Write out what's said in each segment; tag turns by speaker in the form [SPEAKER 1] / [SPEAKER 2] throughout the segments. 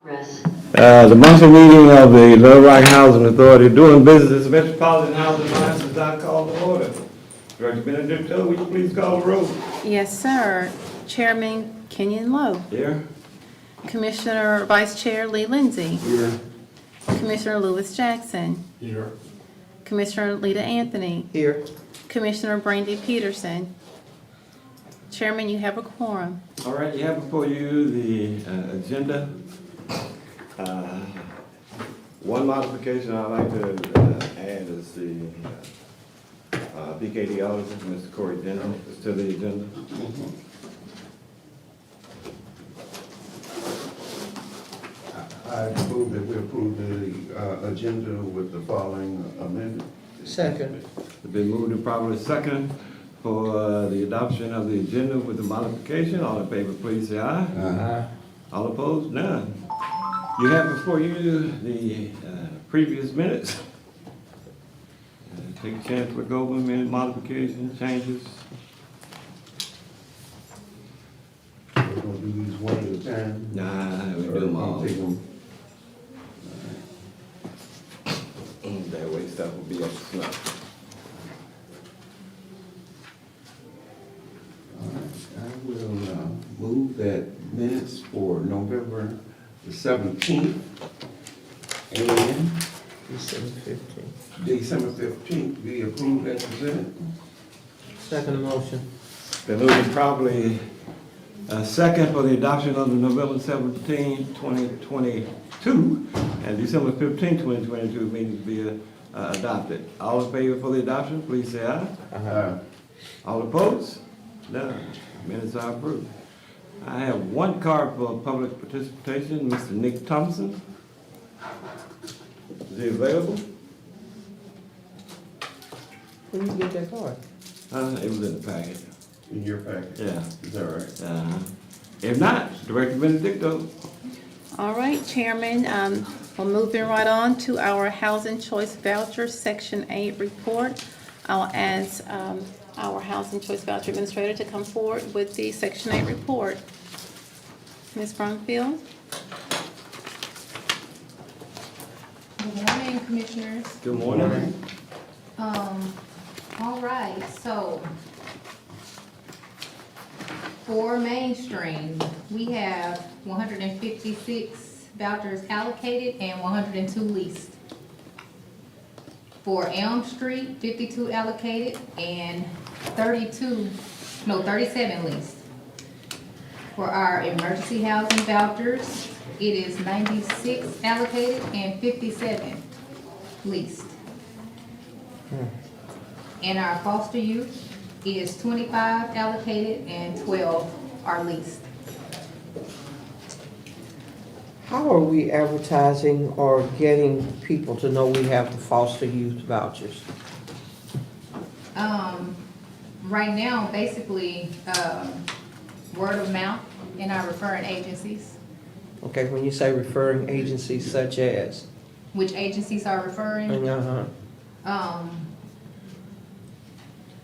[SPEAKER 1] The monthly meeting of the Little Rock Housing Authority doing business Metropolitan Housing Alliance is now called to order. Director Benedicto, will you please call the roll?
[SPEAKER 2] Yes, sir. Chairman Kenyon Lowe.
[SPEAKER 1] Here.
[SPEAKER 2] Commissioner Vice Chair Lee Lindsay.
[SPEAKER 1] Here.
[SPEAKER 2] Commissioner Lewis Jackson.
[SPEAKER 1] Here.
[SPEAKER 2] Commissioner Lita Anthony.
[SPEAKER 3] Here.
[SPEAKER 2] Commissioner Brandy Peterson. Chairman, you have a quorum.
[SPEAKER 1] All right, you have before you the agenda. One modification I'd like to add is the BKD auditor, Mr. Corey Denton, is to the agenda.
[SPEAKER 4] I move that we approve the agenda with the following amendment.
[SPEAKER 3] Second.
[SPEAKER 1] It's been moved and properly second for the adoption of the agenda with the modification. All in favor, please say aye.
[SPEAKER 3] Aye.
[SPEAKER 1] All opposed, none. You have before you the previous minutes. Take a chance to look over them, any modifications, changes.
[SPEAKER 4] We're gonna do these one at a time.
[SPEAKER 1] Nah, we do them all.
[SPEAKER 4] Take them.
[SPEAKER 1] That way stuff will be up to snuff.
[SPEAKER 4] All right, I will move that minutes for November the 17th and
[SPEAKER 3] December 15th.
[SPEAKER 4] December 15th be approved as presented.
[SPEAKER 3] Second motion.
[SPEAKER 1] Been moved and properly second for the adoption of the November 17, 2022 and December 15, 2022 meetings be adopted. All in favor for the adoption, please say aye.
[SPEAKER 4] Aye.
[SPEAKER 1] All opposed? None. Minutes are approved. I have one card for public participation, Mr. Nick Thompson. Is he available?
[SPEAKER 3] When you get that card?
[SPEAKER 1] It was in the packet.
[SPEAKER 4] In your packet.
[SPEAKER 1] Yeah.
[SPEAKER 4] Is that right?
[SPEAKER 1] If not, Director Benedicto.
[SPEAKER 2] All right, Chairman, we're moving right on to our Housing Choice Voucher Section 8 report. I'll ask our Housing Choice Voucher Administrator to come forward with the Section 8 report. Ms. Brumfield?
[SPEAKER 5] Good morning, Commissioners.
[SPEAKER 1] Good morning.
[SPEAKER 5] All right, so for mainstream, we have 156 vouchers allocated and 102 leased. For Elm Street, 52 allocated and 37 leased. For our emergency housing vouchers, it is 96 allocated and 57 leased. And our foster youth is 25 allocated and 12 are leased.
[SPEAKER 3] How are we advertising or getting people to know we have the foster youth vouchers?
[SPEAKER 5] Right now, basically, word of mouth in our referring agencies.
[SPEAKER 3] Okay, when you say referring agencies such as?
[SPEAKER 5] Which agencies are referring?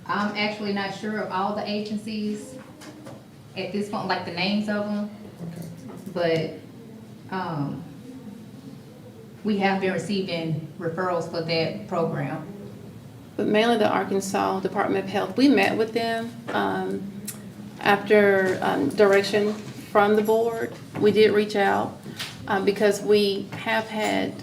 [SPEAKER 5] I'm actually not sure of all the agencies at this point, like the names of them,
[SPEAKER 3] Okay.
[SPEAKER 5] but, we have been receiving referrals for that program.
[SPEAKER 2] But mainly the Arkansas Department of Health, we met with them after direction from the board. We did reach out because we have had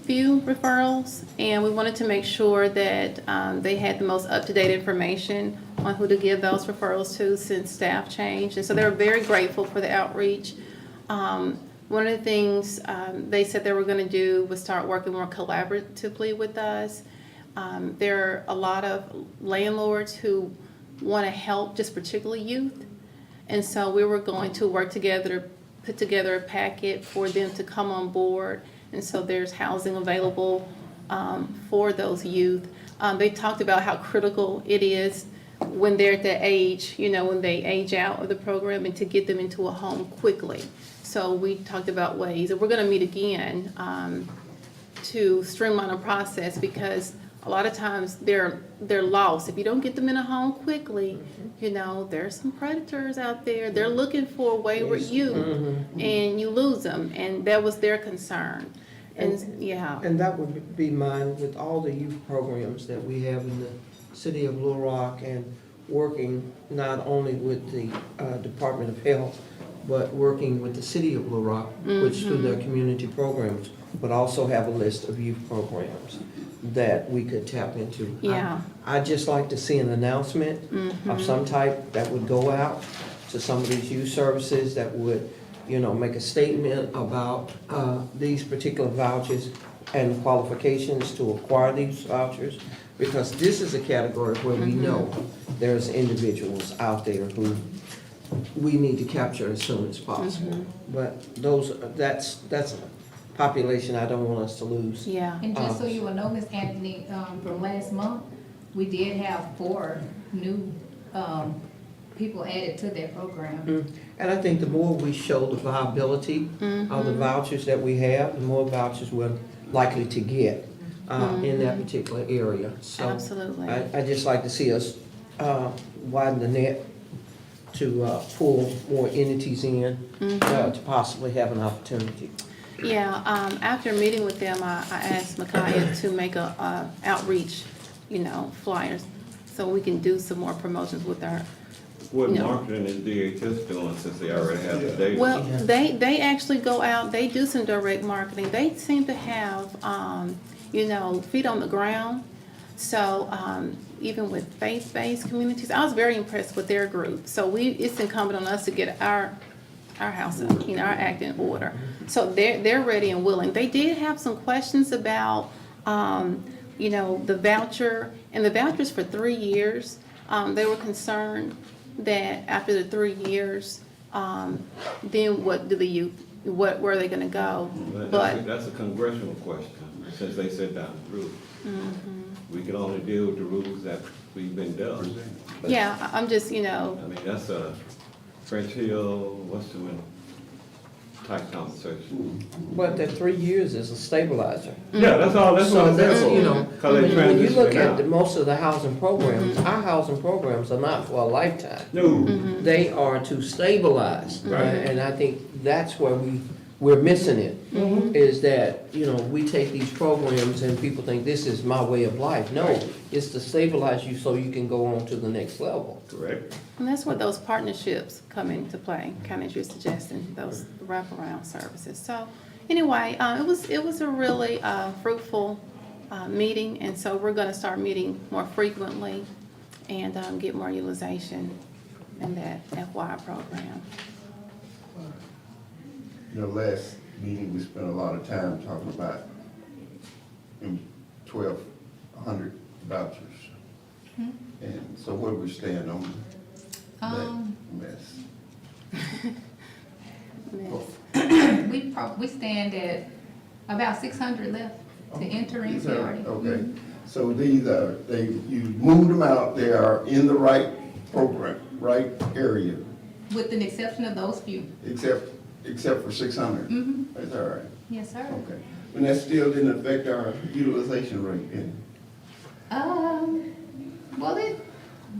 [SPEAKER 2] few referrals and we wanted to make sure that they had the most up-to-date information on who to give those referrals to since staff changed. And so they were very grateful for the outreach. One of the things they said they were going to do was start working more collaboratively with us. There are a lot of landlords who want to help, just particularly youth. And so we were going to work together to put together a packet for them to come on board. And so there's housing available for those youth. They talked about how critical it is when they're at that age, you know, when they age out of the program and to get them into a home quickly. So we talked about ways, and we're going to meet again to streamline the process because a lot of times they're lost. If you don't get them in a home quickly, you know, there's some predators out there. They're looking for wayward youth, and you lose them, and that was their concern. And, yeah,
[SPEAKER 3] And that would be mine with all the youth programs that we have in the city of Little Rock, and working not only with the Department of Health, but working with the city of Little Rock, which through their community programs, but also have a list of youth programs that we could tap into.
[SPEAKER 2] Yeah.
[SPEAKER 3] I'd just like to see an announcement of some type that would go out to some of these youth services that would, you know, make a statement about these particular vouchers and qualifications to acquire these vouchers, because this is a category where we know there's individuals out there who we need to capture as soon as possible. But that's a population I don't want us to lose.
[SPEAKER 2] yeah.
[SPEAKER 5] And just so you will know, Ms. Anthony, from last month, we did have 4 new people added to that program.
[SPEAKER 3] And I think the more we show the viability of the vouchers that we have, the more vouchers we're likely to get in that particular area. So
[SPEAKER 2] Absolutely.
[SPEAKER 3] I just like to see us widen the net to pull more entities in to possibly have an opportunity.
[SPEAKER 2] Yeah, after meeting with them, I asked Micaiah to make a outreach, you know, flyers, so we can do some more promotions with our.
[SPEAKER 1] What
[SPEAKER 2] No.
[SPEAKER 1] marketing is DHS doing since they already have the data?
[SPEAKER 2] Well, they actually go out, they do some direct marketing. They seem to have, you know, feet on the ground. So, even with faith-based communities, I was very impressed with their group. So it's incumbent on us to get our house up, you know, our act in order. So they're ready and willing. They did have some questions about, you know, the voucher, and the voucher's for 3 years. They were concerned that after the 3 years, then what do the youth, where are they gonna go? But,
[SPEAKER 1] That's a congressional question, since they set down the rules. We can only deal with the rules that we've been dealt.
[SPEAKER 2] yeah, I'm just, you know,
[SPEAKER 1] I mean, that's a French Hill, Western type conversation.
[SPEAKER 3] But that 3 years is a stabilizer.
[SPEAKER 1] Yeah, that's all, that's what
[SPEAKER 3] So
[SPEAKER 1] I'm
[SPEAKER 3] that's,
[SPEAKER 1] saying.
[SPEAKER 3] you know,
[SPEAKER 1] Cause they
[SPEAKER 3] when you look
[SPEAKER 1] transitioning
[SPEAKER 3] at the-
[SPEAKER 1] out.
[SPEAKER 3] most of the housing programs, our housing programs are not for a lifetime.
[SPEAKER 1] No,
[SPEAKER 3] They are to stabilize.
[SPEAKER 1] Right.
[SPEAKER 3] And I think that's where we're missing it, is that, you know, we take these programs and people think this is my way of life. No, it's to stabilize you so you can go on to the next level.
[SPEAKER 1] correct.
[SPEAKER 2] and that's where those partnerships come into play, kind of as you're suggesting, those wraparound services. So, anyway, it was a really fruitful meeting, and so we're gonna start meeting more frequently and get more utilization in that FY program.
[SPEAKER 6] You know, last meeting, we spent a lot of time talking about 1,200 vouchers. And so where we stand on that
[SPEAKER 5] Um,
[SPEAKER 6] mess?
[SPEAKER 2] Miss.
[SPEAKER 5] We stand at about 600 left to enter in.
[SPEAKER 6] These are-
[SPEAKER 5] already.
[SPEAKER 6] Okay, so these are, you moved them out, they are in the right program, right area,
[SPEAKER 5] With the exception of those few.
[SPEAKER 6] except for 600.
[SPEAKER 5] Mhm.
[SPEAKER 6] That's all right,
[SPEAKER 5] Yes, sir.
[SPEAKER 6] okay. And that still didn't affect our utilization rate, did it?
[SPEAKER 5] Well, it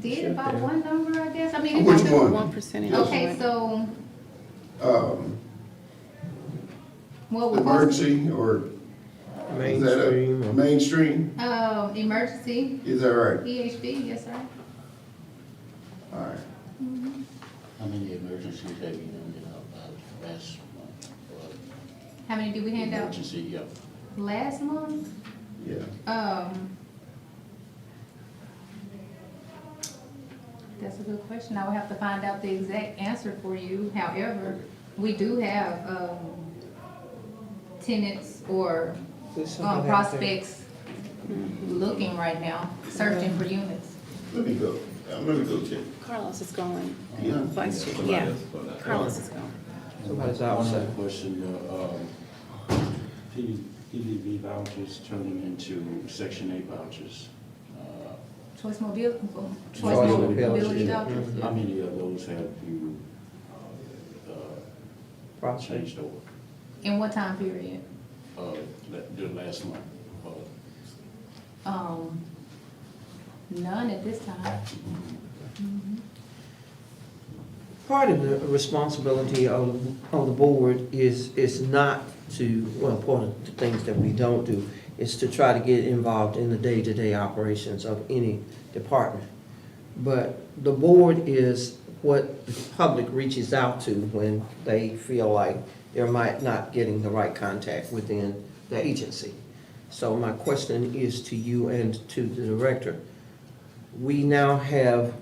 [SPEAKER 5] did about one number, I guess. I mean, it
[SPEAKER 6] Which
[SPEAKER 5] was-
[SPEAKER 6] one?
[SPEAKER 2] 1%.
[SPEAKER 5] Okay, so,
[SPEAKER 6] Um,
[SPEAKER 5] well, we're supposed,
[SPEAKER 6] Emergency or is that a
[SPEAKER 3] Mainstream. or-
[SPEAKER 6] mainstream?
[SPEAKER 5] emergency,
[SPEAKER 6] Is that right?
[SPEAKER 5] EHB, yes, sir.
[SPEAKER 6] All right.
[SPEAKER 7] How many emergencies have you handed out last month?
[SPEAKER 5] How many did we hand out
[SPEAKER 7] Emergency, yeah.
[SPEAKER 5] last month?
[SPEAKER 6] Yeah.
[SPEAKER 5] That's a good question. I would have to find out the exact answer for you. However, we do have, tenants or
[SPEAKER 3] There's something out there.
[SPEAKER 5] prospects looking right now, searching for units.
[SPEAKER 6] Let me go check.
[SPEAKER 2] Carlos is going,
[SPEAKER 6] Yeah.
[SPEAKER 2] Vice Chair,
[SPEAKER 1] Somebody
[SPEAKER 2] yeah,
[SPEAKER 1] else for that.
[SPEAKER 2] Carlos is going.
[SPEAKER 3] Somebody's
[SPEAKER 7] One
[SPEAKER 3] outside.
[SPEAKER 7] other question, PDV vouchers turning into Section 8 vouchers.
[SPEAKER 5] Choice mobility,
[SPEAKER 3] Choice
[SPEAKER 5] choice
[SPEAKER 3] mobility.
[SPEAKER 5] mobility vouchers.
[SPEAKER 7] How many of those have you
[SPEAKER 3] Process.
[SPEAKER 7] changed over?
[SPEAKER 5] In what time period?
[SPEAKER 7] The last month?
[SPEAKER 5] None at this time.
[SPEAKER 3] Part of the responsibility of the board is not to, well, part of the things that we don't do is to try to get involved in the day-to-day operations of any department. But the board is what the public reaches out to when they feel like they're not getting the right contact within the agency. So my question is to you and to the director. We now have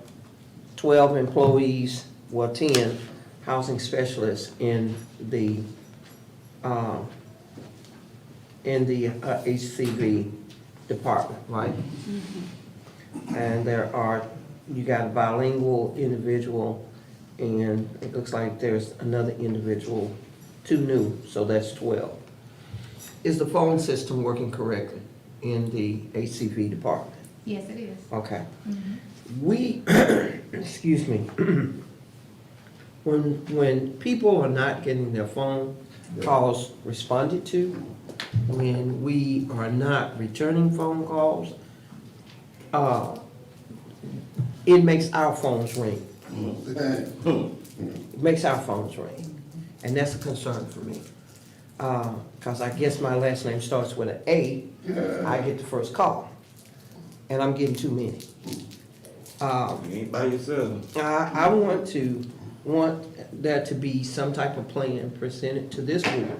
[SPEAKER 3] 12 employees, well, 10 housing specialists in the HCV department, right? And there are, you got a bilingual individual, and it looks like there's another individual, 2 new, so that's 12. Is the phone system working correctly in the HCV department?
[SPEAKER 5] Yes, it is.
[SPEAKER 3] Okay. We, excuse me, when people are not getting their phone calls responded to, when we are not returning phone calls, it makes our phones ring. It makes our phones ring, and that's a concern for me. Because I guess my last name starts with an A, I get the first call, and I'm getting too many.
[SPEAKER 1] You ain't by yourself.
[SPEAKER 3] I want there to be some type of plan presented to this board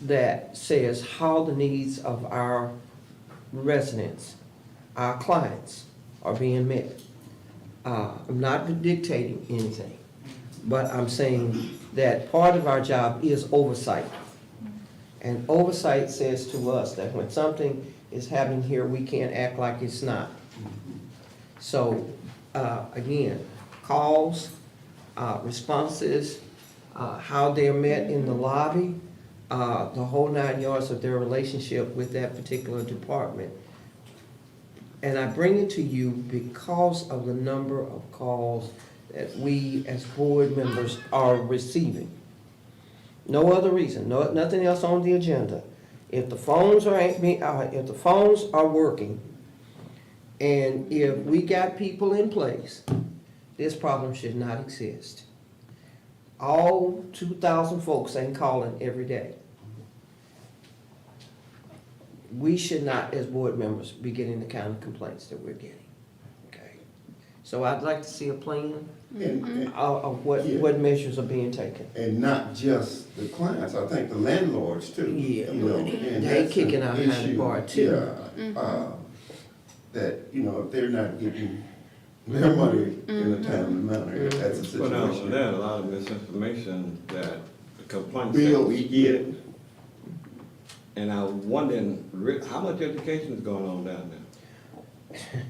[SPEAKER 3] that says how the needs of our residents, our clients, are being met. I'm not dictating anything, but I'm saying that part of our job is oversight. And oversight says to us that when something is happening here, we can't act like it's not. So, again, calls, responses, how they're met in the lobby, the whole 9 yards of their relationship with that particular department. And I bring it to you because of the number of calls that we as board members are receiving. No other reason, nothing else on the agenda. If the phones are working, and if we got people in place, this problem should not exist. All 2,000 folks ain't calling every day. We should not, as board members, be getting the kind of complaints that we're getting, okay? So I'd like to see a plan of what measures are being taken.
[SPEAKER 6] And not just the clients, I think the landlords too.
[SPEAKER 3] Yeah,
[SPEAKER 6] you know,
[SPEAKER 3] but
[SPEAKER 6] and
[SPEAKER 3] they
[SPEAKER 6] that's
[SPEAKER 3] kicking
[SPEAKER 6] an
[SPEAKER 3] out behind the
[SPEAKER 6] issue,
[SPEAKER 3] bar too.
[SPEAKER 6] Yeah, that, you know, if they're not getting their money in a timely manner, that's a
[SPEAKER 1] But not only
[SPEAKER 6] situation.
[SPEAKER 1] that, a lot of misinformation that the complaints
[SPEAKER 6] Bill,
[SPEAKER 1] that we get. And I wondering, how much education is going on down there?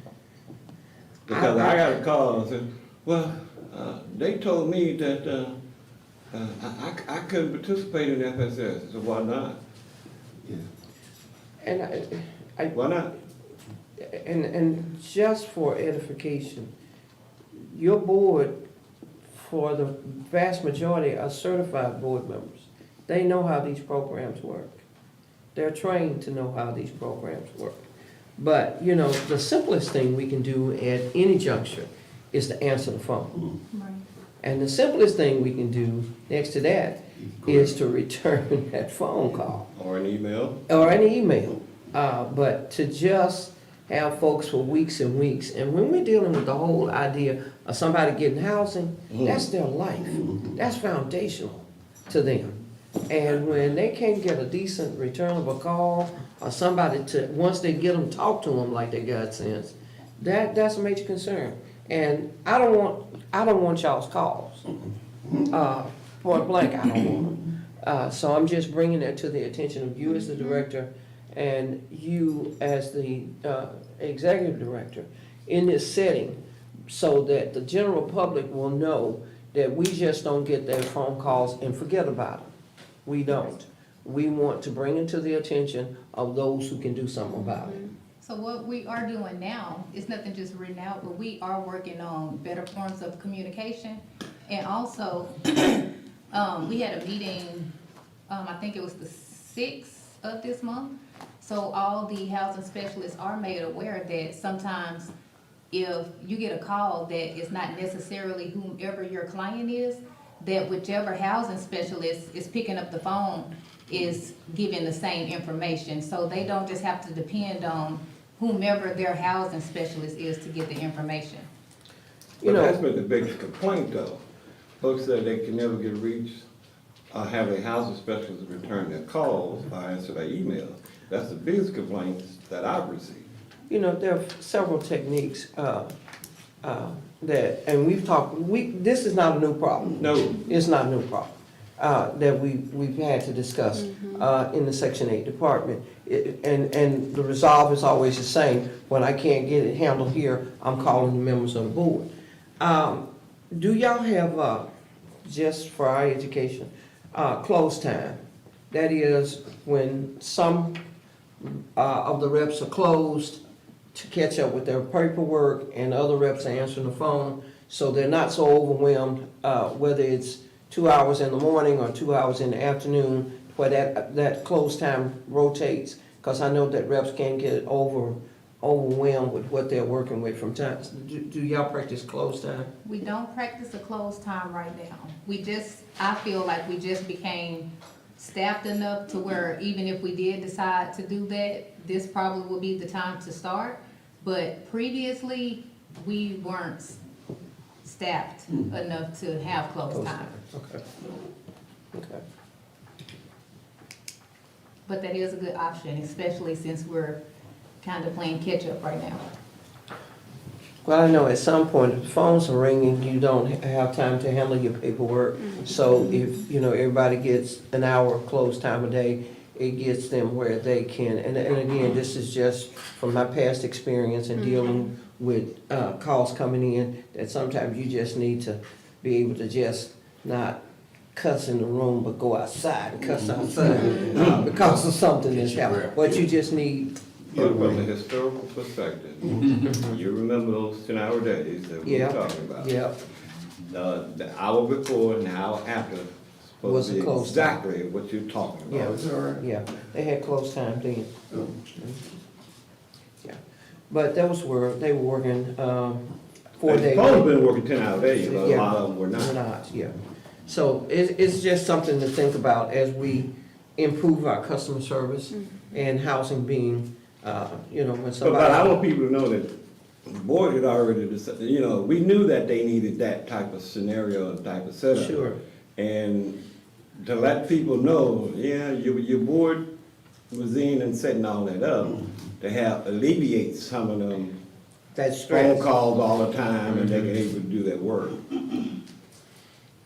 [SPEAKER 1] Because I got a call and said, well, they told me that I couldn't participate in FSS. I said, why not?
[SPEAKER 6] Yeah.
[SPEAKER 3] And
[SPEAKER 1] Why not?
[SPEAKER 3] And just for edification, your board, for the vast majority, are certified board members. They know how these programs work. They're trained to know how these programs work. But, you know, the simplest thing we can do at any juncture is to answer the phone.
[SPEAKER 5] Right.
[SPEAKER 3] And the simplest thing we can do next to that is to return that phone call
[SPEAKER 1] Or an email?
[SPEAKER 3] or an email. But to just have folks for weeks and weeks, and when we're dealing with the whole idea of somebody getting housing, that's their life. That's foundational to them. And when they can't get a decent return of a call, or somebody to, once they get them, talk to them like they got sense, that's a major concern. And I don't want y'all's calls. Point blank, I don't want them. So I'm just bringing that to the attention of you as the director and you as the executive director in this setting, so that the general public will know that we just don't get their phone calls and forget about them. We don't. We want to bring it to the attention of those who can do something about it.
[SPEAKER 5] So what we are doing now is nothing just written out, but we are working on better forms of communication. And also, we had a meeting, I think it was the 6th of this month. So all the housing specialists are made aware that sometimes if you get a call that is not necessarily whomever your client is, that whichever housing specialist is picking up the phone is giving the same information. So they don't just have to depend on whomever their housing specialist is to get the information.
[SPEAKER 3] You
[SPEAKER 1] But that's
[SPEAKER 3] know,
[SPEAKER 1] been the biggest complaint though. Folks said they can never get reached, or have a housing specialist return their calls or answer their emails. That's the biggest complaints that I've received.
[SPEAKER 3] you know, there are several techniques, that, and we've talked, this is not a new problem.
[SPEAKER 1] No,
[SPEAKER 3] It's not a new problem, that we've had to discuss, in the Section 8 department. And the resolve is always the same. When I can't get it handled here, I'm calling the members of the board. Do y'all have, just for our education, close time? That is, when some, of the reps are closed to catch up with their paperwork and other reps are answering the phone, so they're not so overwhelmed, whether it's 2 hours in the morning or 2 hours in the afternoon, where that close time rotates, because I know that reps can get overwhelmed with what they're working with from time. Do y'all practice close time?
[SPEAKER 5] We don't practice a closed time right now. I feel like we just became staffed enough to where even if we did decide to do that, this probably will be the time to start. But previously, we weren't staffed enough to have closed time.
[SPEAKER 3] Okay. Okay.
[SPEAKER 5] But that is a good option, especially since we're kind of playing catch-up right now.
[SPEAKER 3] Well, I know at some point, if the phones are ringing, you don't have time to handle your paperwork. So if, everybody gets an hour of closed time a day, it gets them where they can, and again, this is just from my past experience in dealing with, calls coming in, that sometimes you just need to be able to just not cuss in the room, but go outside and cuss outside, because of something that's happened. But you just need,
[SPEAKER 1] but from a historical perspective, you remember those 10-hour days that we were
[SPEAKER 3] Yeah.
[SPEAKER 1] talking about.
[SPEAKER 3] yeah,
[SPEAKER 1] The hour before and the hour after
[SPEAKER 3] Was
[SPEAKER 1] supposed
[SPEAKER 3] a
[SPEAKER 1] to be
[SPEAKER 3] close
[SPEAKER 1] exactly what you're talking
[SPEAKER 3] yeah,
[SPEAKER 1] about.
[SPEAKER 3] yeah, they had closed time then. Yeah, but those were, they were working, 4 days.
[SPEAKER 1] Phone's been working 10-hour days, but a
[SPEAKER 3] Yeah.
[SPEAKER 1] lot of them were
[SPEAKER 3] We're
[SPEAKER 1] not.
[SPEAKER 3] not, yeah. So it's just something to think about as we improve our customer service and housing being, when
[SPEAKER 1] But I
[SPEAKER 3] somebody.
[SPEAKER 1] want people to know that the board had already decided, we knew that they needed that type of scenario and type of setup.
[SPEAKER 3] Sure,
[SPEAKER 1] And to let people know, your board was in and setting all that up to help alleviate some of them
[SPEAKER 3] that's
[SPEAKER 1] phone
[SPEAKER 3] stress.
[SPEAKER 1] calls all the time and they can able to do their work.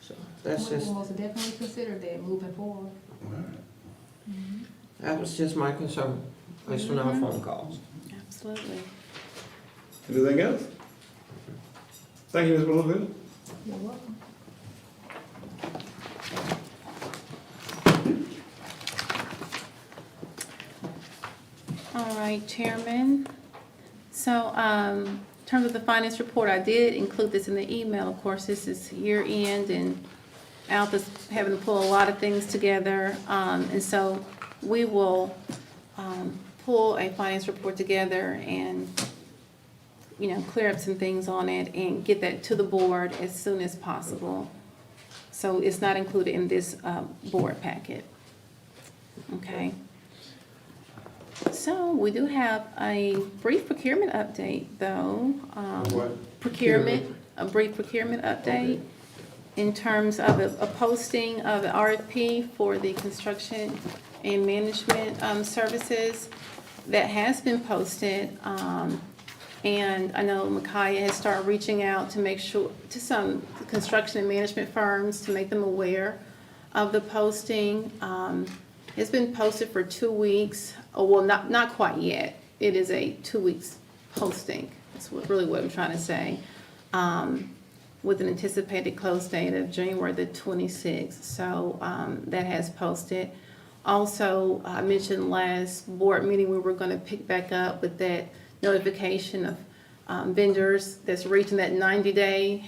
[SPEAKER 3] So that's
[SPEAKER 5] We
[SPEAKER 3] just,
[SPEAKER 5] will most definitely consider that moving forward.
[SPEAKER 3] that was just my concern, based on our phone calls.
[SPEAKER 2] Absolutely.
[SPEAKER 1] Anything else? Thank you, Ms. Bloomfield.
[SPEAKER 5] You're welcome.
[SPEAKER 2] All right, Chairman. So, in terms of the finance report, I did include this in the email. Of course, this is year end and Alpha's having to pull a lot of things together. And so we will, pull a finance report together and, clear up some things on it and get that to the board as soon as possible. So it's not included in this, board packet. Okay. So we do have a brief procurement update, though. Procurement, a brief procurement update in terms of a posting of the RFP for the construction and management services that has been posted. And I know Micaiah has started reaching out to make sure, to some construction and management firms to make them aware of the posting. It's been posted for 2 weeks. Oh, well, not quite yet. It is a 2 weeks posting. That's really what I'm trying to say. With an anticipated close date of January the 26th. So that has posted. Also, I mentioned last board meeting we were going to pick back up with that notification of vendors that's reaching that 90-day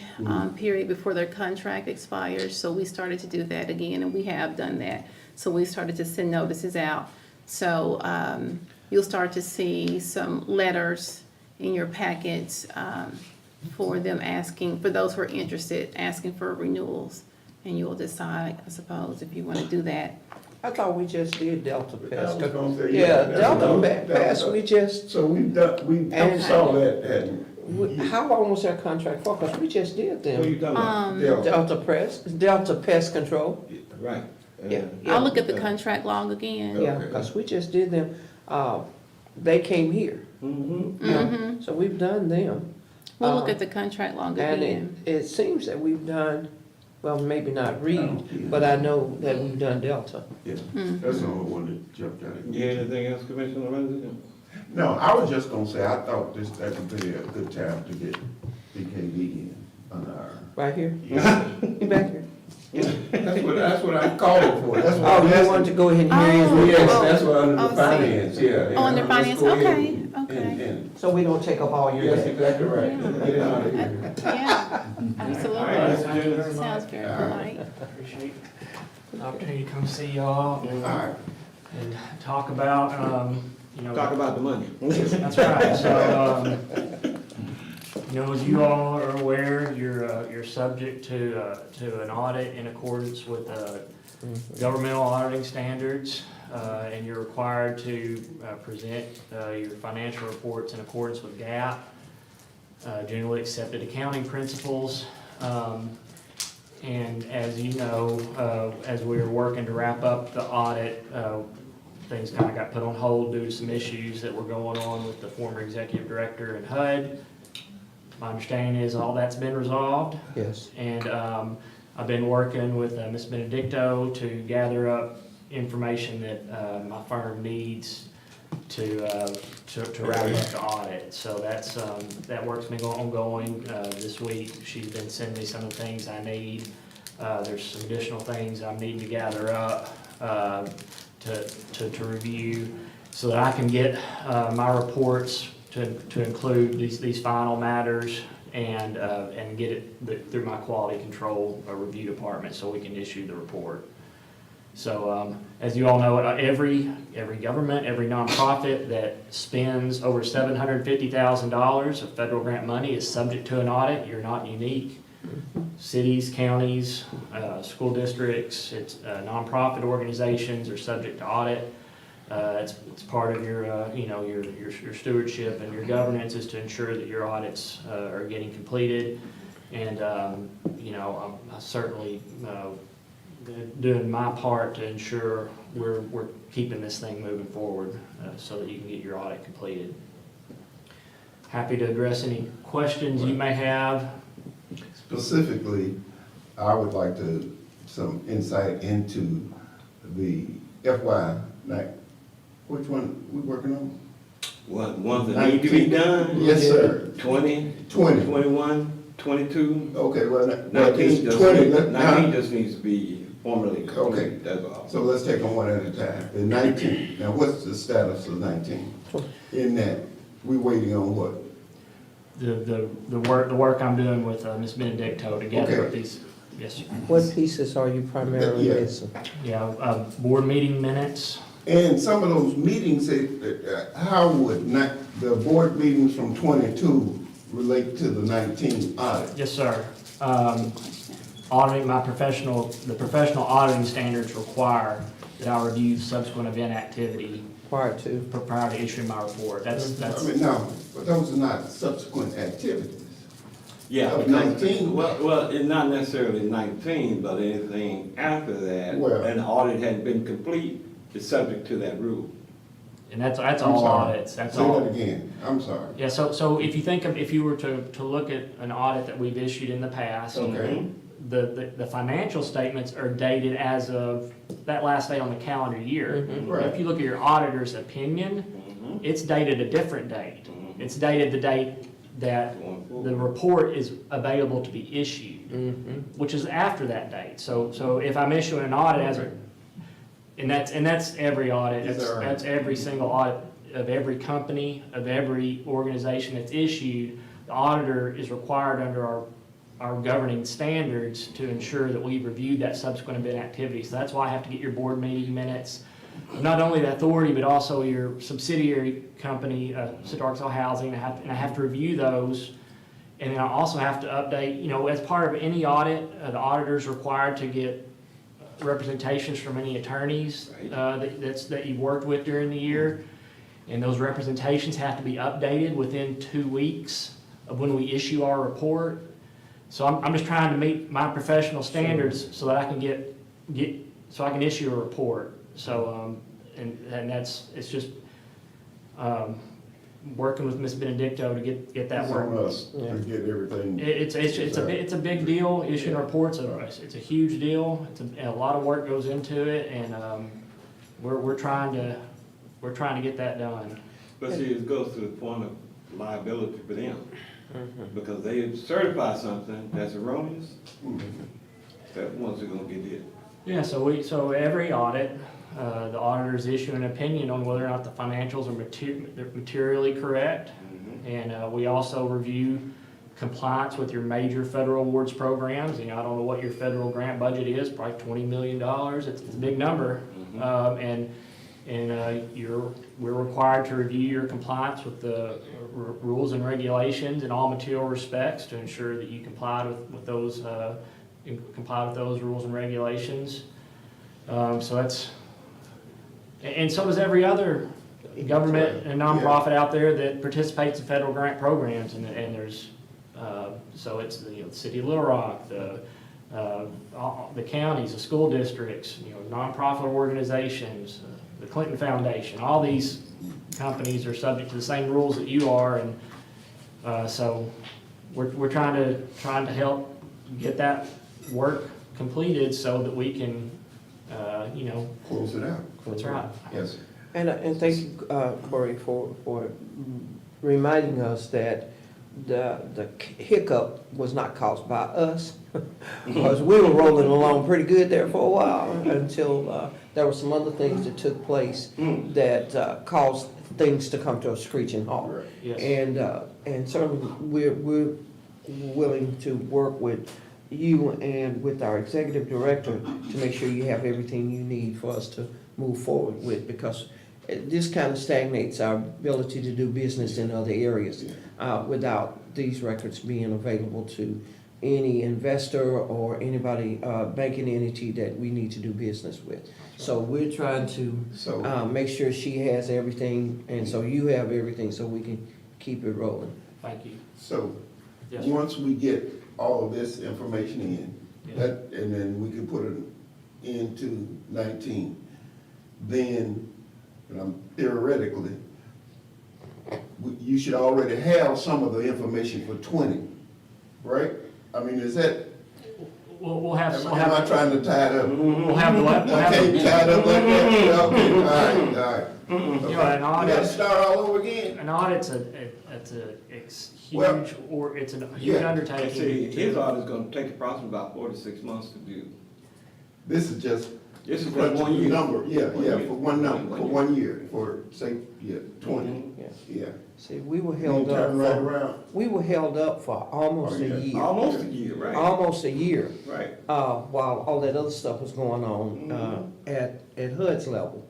[SPEAKER 2] period before their contract expires. So we started to do that again, and we have done that. So we started to send notices out. So you'll start to see some letters in your packets for them asking, for those who are interested, asking for renewals. And you'll decide, I suppose, if you want to do that.
[SPEAKER 3] I thought we just did Delta
[SPEAKER 6] I
[SPEAKER 3] Pest.
[SPEAKER 6] was gonna say,
[SPEAKER 3] Yeah,
[SPEAKER 6] that's
[SPEAKER 3] Delta
[SPEAKER 6] what I'm-
[SPEAKER 3] Pest, we just,
[SPEAKER 6] So we've done, we
[SPEAKER 3] And-
[SPEAKER 6] saw that, and
[SPEAKER 3] how long was that contract for? Because we just did
[SPEAKER 1] What are you
[SPEAKER 3] them.
[SPEAKER 1] talking about?
[SPEAKER 3] Delta Pest Control.
[SPEAKER 1] Right.
[SPEAKER 3] Yeah.
[SPEAKER 2] I'll look at the contract log again.
[SPEAKER 3] Yeah,
[SPEAKER 6] Okay.
[SPEAKER 3] because we just did them. They came here.
[SPEAKER 1] Mm-hmm.
[SPEAKER 3] Yeah. So we've done them.
[SPEAKER 2] We'll look at the contract log
[SPEAKER 3] And
[SPEAKER 2] again.
[SPEAKER 3] it seems that we've done, well, maybe not Reed, but I know that we've done Delta.
[SPEAKER 6] yeah,
[SPEAKER 2] Mm.
[SPEAKER 6] that's the only one that jumped out. at me.
[SPEAKER 1] You have anything else, Commissioner Resident?
[SPEAKER 6] No, I was just gonna say, I thought that would be a good time to get BKD in on our.
[SPEAKER 3] Right here? You back here?
[SPEAKER 6] That's what I called for, that's what
[SPEAKER 3] Oh,
[SPEAKER 6] I'm
[SPEAKER 3] you
[SPEAKER 6] asking.
[SPEAKER 3] wanted to go ahead and hear his
[SPEAKER 2] Oh.
[SPEAKER 3] report?
[SPEAKER 6] Yes, that's what under
[SPEAKER 2] Oh,
[SPEAKER 6] the
[SPEAKER 2] see.
[SPEAKER 6] finance, yeah.
[SPEAKER 2] Oh, under
[SPEAKER 6] Let's
[SPEAKER 2] finance,
[SPEAKER 6] go ahead
[SPEAKER 2] okay,
[SPEAKER 6] and-
[SPEAKER 2] okay.
[SPEAKER 6] and-
[SPEAKER 3] So we don't take up all your
[SPEAKER 6] Yes,
[SPEAKER 3] day.
[SPEAKER 6] exactly right.
[SPEAKER 2] Yeah.
[SPEAKER 6] Get it out of here.
[SPEAKER 2] Yeah, absolutely.
[SPEAKER 8] Thank you very
[SPEAKER 2] Sounds
[SPEAKER 8] much.
[SPEAKER 2] very
[SPEAKER 6] All right.
[SPEAKER 2] polite.
[SPEAKER 8] Appreciate the opportunity to come see y'all
[SPEAKER 6] All right.
[SPEAKER 8] and talk about,
[SPEAKER 1] Talk about the money.
[SPEAKER 8] That's right, so, as you all are aware, you're subject to an audit in accordance with, governmental auditing standards, and you're required to, present, your financial reports in accordance with GAAP, generally accepted accounting principles. And as you know, as we were working to wrap up the audit, things kind of got put on hold due to some issues that were going on with the former executive director and HUD. My understanding is all that's been resolved,
[SPEAKER 3] Yes.
[SPEAKER 8] and I've been working with Ms. Benedicto to gather up information that my firm needs to wrap up the audit. So that work's been ongoing this week. She's been sending me some of the things I need. There's some additional things I'm needing to gather up to review so that I can get my reports to include these final matters and get it through my quality control review department so we can issue the report. So as you all know, every government, every nonprofit that spends over $750,000 of federal grant money is subject to an audit. You're not unique. Cities, counties, school districts, it's nonprofit organizations are subject to audit. It's part of your your stewardship and your governance is to ensure that your audits are getting completed. And I'm certainly doing my part to ensure we're keeping this thing moving forward so that you can get your audit completed. Happy to address any questions you may have.
[SPEAKER 6] Specifically, I would like some insight into the FY, which one we working on?
[SPEAKER 1] Ones that need to be done?
[SPEAKER 6] Yes, sir.
[SPEAKER 1] 20,
[SPEAKER 6] 20.
[SPEAKER 1] 21, 22,
[SPEAKER 6] Okay, well,
[SPEAKER 1] 19
[SPEAKER 6] it's
[SPEAKER 1] just,
[SPEAKER 6] 20.
[SPEAKER 1] 19 just needs to be formally
[SPEAKER 6] Okay.
[SPEAKER 1] completed, that's all.
[SPEAKER 6] So let's take them one at a time. The 19, now what's the status of 19? In that, we waiting on what?
[SPEAKER 8] The work I'm doing with Ms. Benedicto together with
[SPEAKER 6] Okay.
[SPEAKER 8] these, yes, sir.
[SPEAKER 3] What pieces are you primarily
[SPEAKER 6] Yeah.
[SPEAKER 3] missing?
[SPEAKER 8] Yeah, board meeting minutes.
[SPEAKER 6] And some of those meetings, how would the board meetings from 22 relate to the 19 audit?
[SPEAKER 8] Yes, sir. Auditing the professional auditing standards require that I review subsequent event activity
[SPEAKER 3] Prior to?
[SPEAKER 8] prior to issuing my report.
[SPEAKER 6] I mean, no, but those are not subsequent activities.
[SPEAKER 1] Yeah,
[SPEAKER 6] Of
[SPEAKER 1] because-
[SPEAKER 6] 19?
[SPEAKER 1] Well, it's not necessarily 19, but anything after that,
[SPEAKER 6] Well-
[SPEAKER 1] an audit had been complete, is subject to that rule.
[SPEAKER 8] And that's
[SPEAKER 6] I'm
[SPEAKER 8] all
[SPEAKER 6] sorry.
[SPEAKER 8] audits, that's
[SPEAKER 6] Say
[SPEAKER 8] all.
[SPEAKER 6] that again, I'm sorry.
[SPEAKER 8] Yeah, so if you were to look at an audit that we've issued in the past,
[SPEAKER 6] Okay.
[SPEAKER 8] the financial statements are dated as of that last day on the calendar year.
[SPEAKER 6] Right.
[SPEAKER 8] If you look at your auditor's opinion, it's dated a different date. It's dated the date that
[SPEAKER 1] Going
[SPEAKER 8] the
[SPEAKER 1] forward.
[SPEAKER 8] report is available to be issued, which is after that date. So if I'm issuing an audit and that's every audit,
[SPEAKER 6] Yes, sir.
[SPEAKER 8] that's every single audit of every company, of every organization that's issued, the auditor is required under our governing standards to ensure that we've reviewed that subsequent event activity. So that's why I have to get your board meeting minutes. not only the authority, but also your subsidiary company, Central Arkansas Housing, and I have to review those. And then I also have to update, as part of any audit, the auditor's required to get representations from any attorneys that you've worked with during the year. And those representations have to be updated within 2 weeks of when we issue our report. So I'm just trying to meet my professional standards so that I can so I can issue a report. So, and it's just, working with Ms. Benedicto to get that
[SPEAKER 6] It's
[SPEAKER 8] work.
[SPEAKER 6] on us to get everything.
[SPEAKER 8] It's a big deal. Issuing reports, it's a huge deal. A lot of work goes into it, and we're trying to get that done.
[SPEAKER 1] But see, it goes to the point of liability for them, because they certify something that's erroneous, that ones are gonna get hit.
[SPEAKER 8] Yeah, so every audit, the auditors issue an opinion on whether or not the financials are they're materially correct. And we also review compliance with your major federal awards programs. I don't know what your federal grant budget is, probably $20 million. It's a big number. We're required to review your compliance with the rules and regulations in all material respects to ensure that you comply with those rules and regulations. So that's, and so does every other government and nonprofit out there that participates in federal grant programs. And there's, so it's the City of Little Rock, the counties, the school districts, nonprofit organizations, the Clinton Foundation. All these companies are subject to the same rules that you are, and so we're trying to help get that work completed so that we can,
[SPEAKER 6] Close it out.
[SPEAKER 8] that's right.
[SPEAKER 6] Yes.
[SPEAKER 3] And thank you, Corey, for reminding us that the hiccup was not caused by us, because we were rolling along pretty good there for a while until there were some other things that took place that caused things to come to a screeching halt.
[SPEAKER 8] Yes.
[SPEAKER 3] And certainly we're willing to work with you and with our executive director to make sure you have everything you need for us to move forward with, because this kind of stagnates our ability to do business in other areas without these records being available to any investor or anybody, banking entity that we need to do business with. So we're trying to make sure she has everything, and so you have everything, so we can keep it rolling.
[SPEAKER 8] Thank you.
[SPEAKER 6] So,
[SPEAKER 8] Yes.
[SPEAKER 6] once we get all of this information in,
[SPEAKER 8] Yes.
[SPEAKER 6] and then we can put it into 19, then, theoretically, you should already have some of the information for 20, right? I mean, is that,
[SPEAKER 8] We'll have.
[SPEAKER 6] am I trying to tie it up?
[SPEAKER 8] We'll have the.
[SPEAKER 6] Okay, tied up like that? Okay, all right.
[SPEAKER 8] An
[SPEAKER 6] We
[SPEAKER 8] audit.
[SPEAKER 6] gotta start all over again?
[SPEAKER 8] An audit's it's huge, or it's a huge
[SPEAKER 6] Yeah.
[SPEAKER 8] undertaking.
[SPEAKER 1] See, his audit's gonna take approximately about 4 to 6 months to do.
[SPEAKER 6] This is just
[SPEAKER 1] This is for 1 year.
[SPEAKER 6] number, yeah,
[SPEAKER 1] One
[SPEAKER 6] yeah,
[SPEAKER 1] year.
[SPEAKER 6] for one number, for 1 year, for, say, 20,
[SPEAKER 3] Yeah.
[SPEAKER 6] yeah.
[SPEAKER 3] See, we were
[SPEAKER 6] Then
[SPEAKER 3] held
[SPEAKER 6] turn right
[SPEAKER 3] up,
[SPEAKER 6] around.
[SPEAKER 3] we were held up for almost
[SPEAKER 6] Oh,
[SPEAKER 3] a
[SPEAKER 6] yeah.
[SPEAKER 3] year.
[SPEAKER 1] Almost a year, right?
[SPEAKER 3] Almost a year,
[SPEAKER 1] Right.
[SPEAKER 3] while all that other stuff was going on, at HUD's level.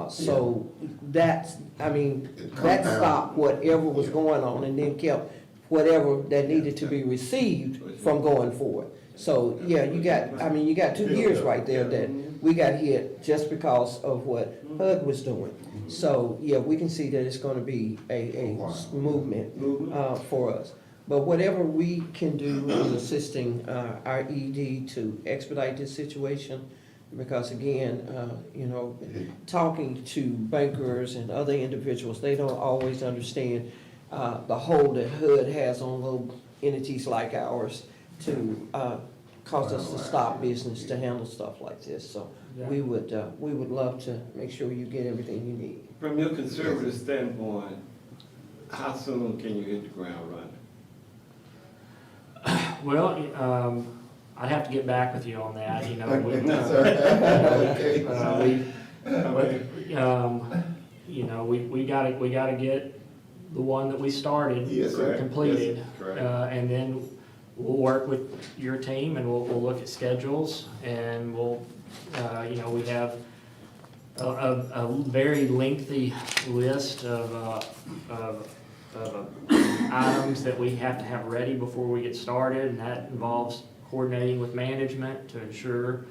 [SPEAKER 3] So that's, I mean,
[SPEAKER 6] It
[SPEAKER 3] that
[SPEAKER 6] compounded.
[SPEAKER 3] stopped whatever was going on and then kept whatever that needed to be received from going forward. So, yeah, you got 2 years right there that we got hit just because of what HUD was doing. So, yeah, we can see that it's gonna be a movement, for us. But whatever we can do in assisting, our ED to expedite this situation, because again, talking to bankers and other individuals, they don't always understand the hold that HUD has on little entities like ours to cause us to stop business to handle stuff like this. So we would love to make sure you get everything you need.
[SPEAKER 1] From your conservative standpoint, how soon can you hit the ground running?
[SPEAKER 8] Well, I'd have to get back with you on that, we gotta get the one that we started
[SPEAKER 6] Yes, sir.
[SPEAKER 8] completed.
[SPEAKER 1] Yes, correct.
[SPEAKER 8] And then we'll work with your team and we'll look at schedules and we'll, we have a very lengthy list of items that we have to have ready before we get started, and that involves coordinating with management to ensure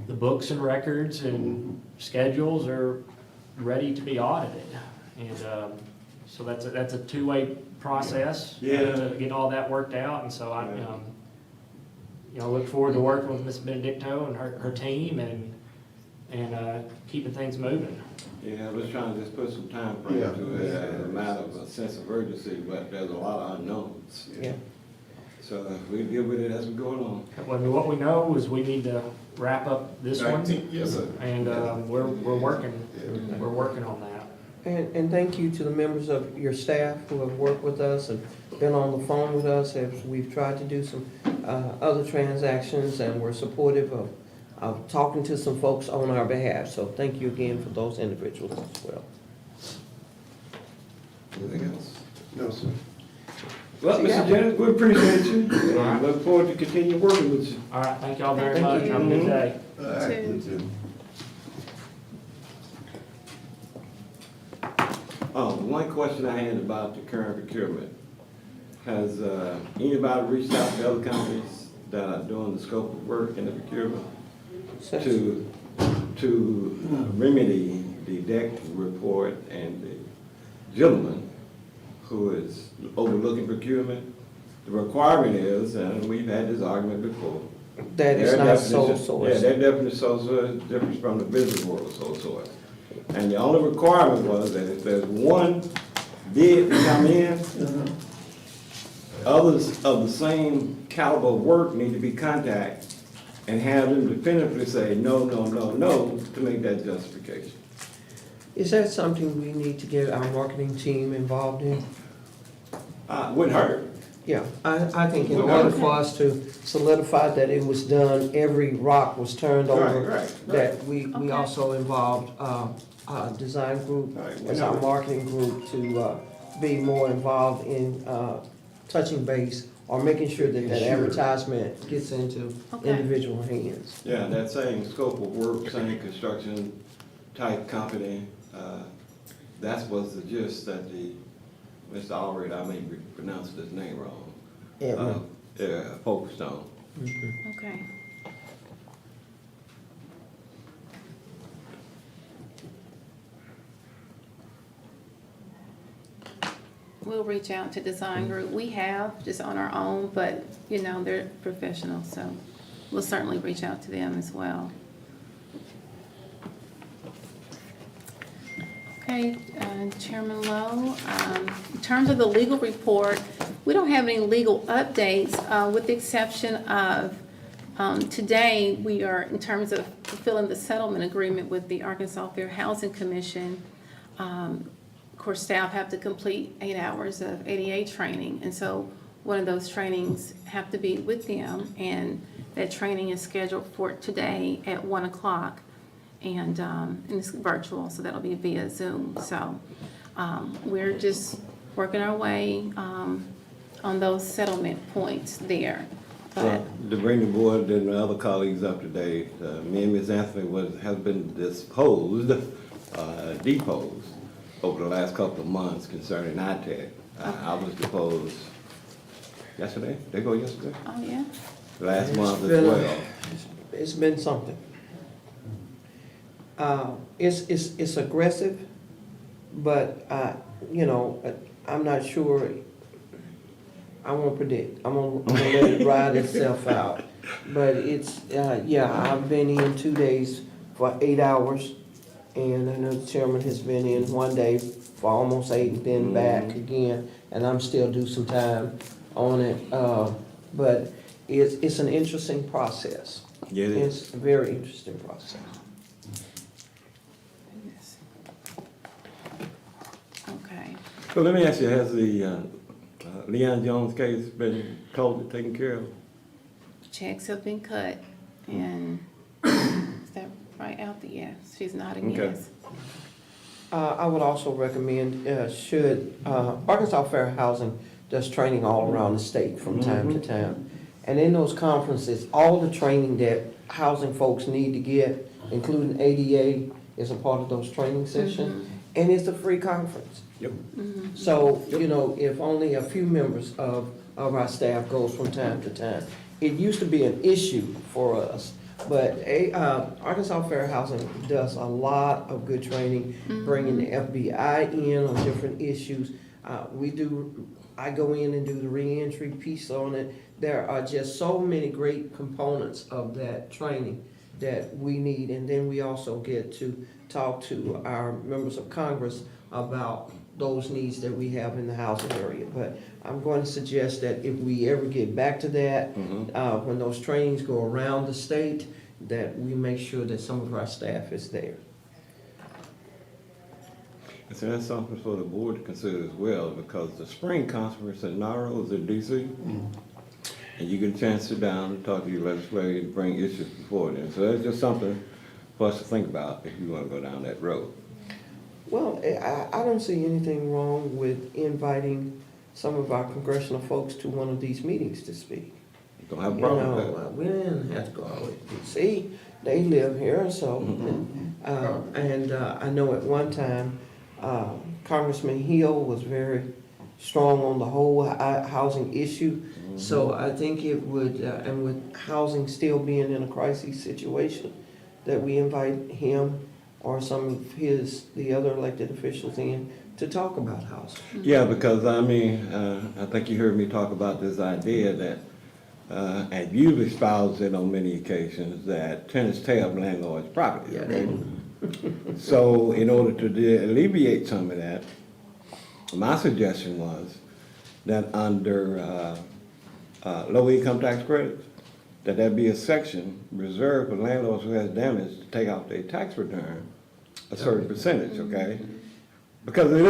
[SPEAKER 8] the books and records and schedules are ready to be audited. And so that's a two-way process to get all that worked out, and so I look forward to working with Ms. Benedicto and her team and keeping things moving.
[SPEAKER 1] Yeah, I was trying to just put some time frame to it as a matter of a sense of urgency, but there's a lot of unknowns.
[SPEAKER 3] Yeah.
[SPEAKER 1] So we'll deal with it as we go along.
[SPEAKER 8] What we know is we need to wrap up this one,
[SPEAKER 6] 19th, yes, sir.
[SPEAKER 8] and we're working on that.
[SPEAKER 3] And thank you to the members of your staff who have worked with us and been on the phone with us as we've tried to do some other transactions, and we're supportive of talking to some folks on our behalf. So thank you again for those individuals as well.
[SPEAKER 1] Anything else?
[SPEAKER 6] No, sir.
[SPEAKER 1] Well, Mr. Jennings, we appreciate you. I look forward to continue working with you.
[SPEAKER 8] All right, thank y'all very
[SPEAKER 3] Thank
[SPEAKER 8] much.
[SPEAKER 3] you.
[SPEAKER 8] Have a good day.
[SPEAKER 6] All right,
[SPEAKER 2] Two.
[SPEAKER 6] you too.
[SPEAKER 1] Oh, one question I had about the current procurement. Has anybody reached out to other companies that are doing the scope of work in the procurement to remedy the deck report and the gentleman who is overlooking procurement? The requirement is, and we've had this argument before.
[SPEAKER 3] That is
[SPEAKER 1] their
[SPEAKER 3] not sole
[SPEAKER 1] definition-
[SPEAKER 3] source.
[SPEAKER 1] Yeah, their definition of sole source is different from the business world of sole source. And the only requirement was that if there's one bid to come in, others of the same caliber of work need to be contacted and have them definitively say, no, no, no, no, to make that justification.
[SPEAKER 3] Is that something we need to get our marketing team involved in?
[SPEAKER 1] Wouldn't hurt.
[SPEAKER 3] Yeah, I think in order for us to solidify that it was done, every rock was turned over.
[SPEAKER 1] Right.
[SPEAKER 3] That we
[SPEAKER 2] Okay.
[SPEAKER 3] also involved design group
[SPEAKER 1] Right,
[SPEAKER 3] as our
[SPEAKER 1] whatever.
[SPEAKER 3] marketing group to be more involved in touching base or making sure that that
[SPEAKER 6] Sure.
[SPEAKER 3] advertisement gets into
[SPEAKER 2] Okay.
[SPEAKER 3] individual hands.
[SPEAKER 1] Yeah, that same scope of work, same construction type company, that was the gist that the, Mr. Allred, I may be pronouncing his name wrong,
[SPEAKER 3] Yeah.
[SPEAKER 1] focused on.
[SPEAKER 2] Okay. We'll reach out to Design Group. We have, just on our own, but, they're professionals, so we'll certainly reach out to them as well. Okay, Chairman Lowe, in terms of the legal report, we don't have any legal updates, with the exception of, today, we are, in terms of fulfilling the settlement agreement with the Arkansas Fair Housing Commission. Of course, staff have to complete 8 hours of ADA training, and so one of those trainings have to be with them, and that training is scheduled for today at 1 o'clock. And it's virtual, so that'll be via Zoom. So we're just working our way on those settlement points there. But
[SPEAKER 1] To bring the board and the other colleagues up to date, me and Ms. Anthony has been deposed over the last couple of months concerning ITEC. I was deposed yesterday, day before yesterday,
[SPEAKER 2] oh, yeah,
[SPEAKER 1] last month as
[SPEAKER 3] been-
[SPEAKER 1] well.
[SPEAKER 3] It's been something. It's aggressive, but, I'm not sure. I won't predict. I'm gonna let it ride itself out. But it's, I've been in 2 days for 8 hours, and I know the chairman has been in 1 day for almost 8, then back again, and I'm still due some time on it. But it's an interesting process.
[SPEAKER 1] Yeah, it is.
[SPEAKER 3] It's a very interesting process.
[SPEAKER 2] goodness. Okay.
[SPEAKER 1] So let me ask you, has the Leon Jones case been totally taken care of?
[SPEAKER 2] Checks have been cut, and is that right out there? Yes, she's nodding
[SPEAKER 1] Okay.
[SPEAKER 2] yes.
[SPEAKER 3] I would also recommend, Arkansas Fair Housing does training all around the state from time to time. And in those conferences, all the training that housing folks need to get, including ADA, is a part of those training sessions, and it's a free conference.
[SPEAKER 1] Yep.
[SPEAKER 3] So, you know, if only a few members of our staff goes from time to time, it used to be an issue for us. But Arkansas Fair Housing does a lot of good training, bringing the FBI in on different issues. I go in and do the reentry piece on it. There are just so many great components of that training that we need. And then we also get to talk to our members of Congress about those needs that we have in the housing area. But I'm going to suggest that if we ever get back to that, when those trainings go around the state, that we make sure that some of our staff is there.
[SPEAKER 1] And so that's something for the board to consider as well, because the spring conference in Naro is in DC. And you get a chance to sit down and talk to your legislators and bring issues before them. So that's just something for us to think about if you want to go down that road.
[SPEAKER 3] Well, I don't see anything wrong with inviting some of our congressional folks to one of these meetings to speak.
[SPEAKER 1] Don't have a
[SPEAKER 3] You
[SPEAKER 1] problem with that.
[SPEAKER 3] know, we didn't have to go all the way to D.C. They live here, so, and I know at one time, Congressman Hill was very strong on the whole housing issue. So I think it would, and with housing still being in a crisis situation, that we invite him or some of the other elected officials in to talk about housing.
[SPEAKER 1] Yeah, because I mean, I think you heard me talk about this idea that, and you've espoused it on many occasions, that tenants tear up landlords' property.
[SPEAKER 3] Yeah,
[SPEAKER 1] Okay? So in order to alleviate some of that, my suggestion was that under low income tax credits, that there be a section reserved for landlords who has damage to take off their tax return a certain percentage, okay? Because it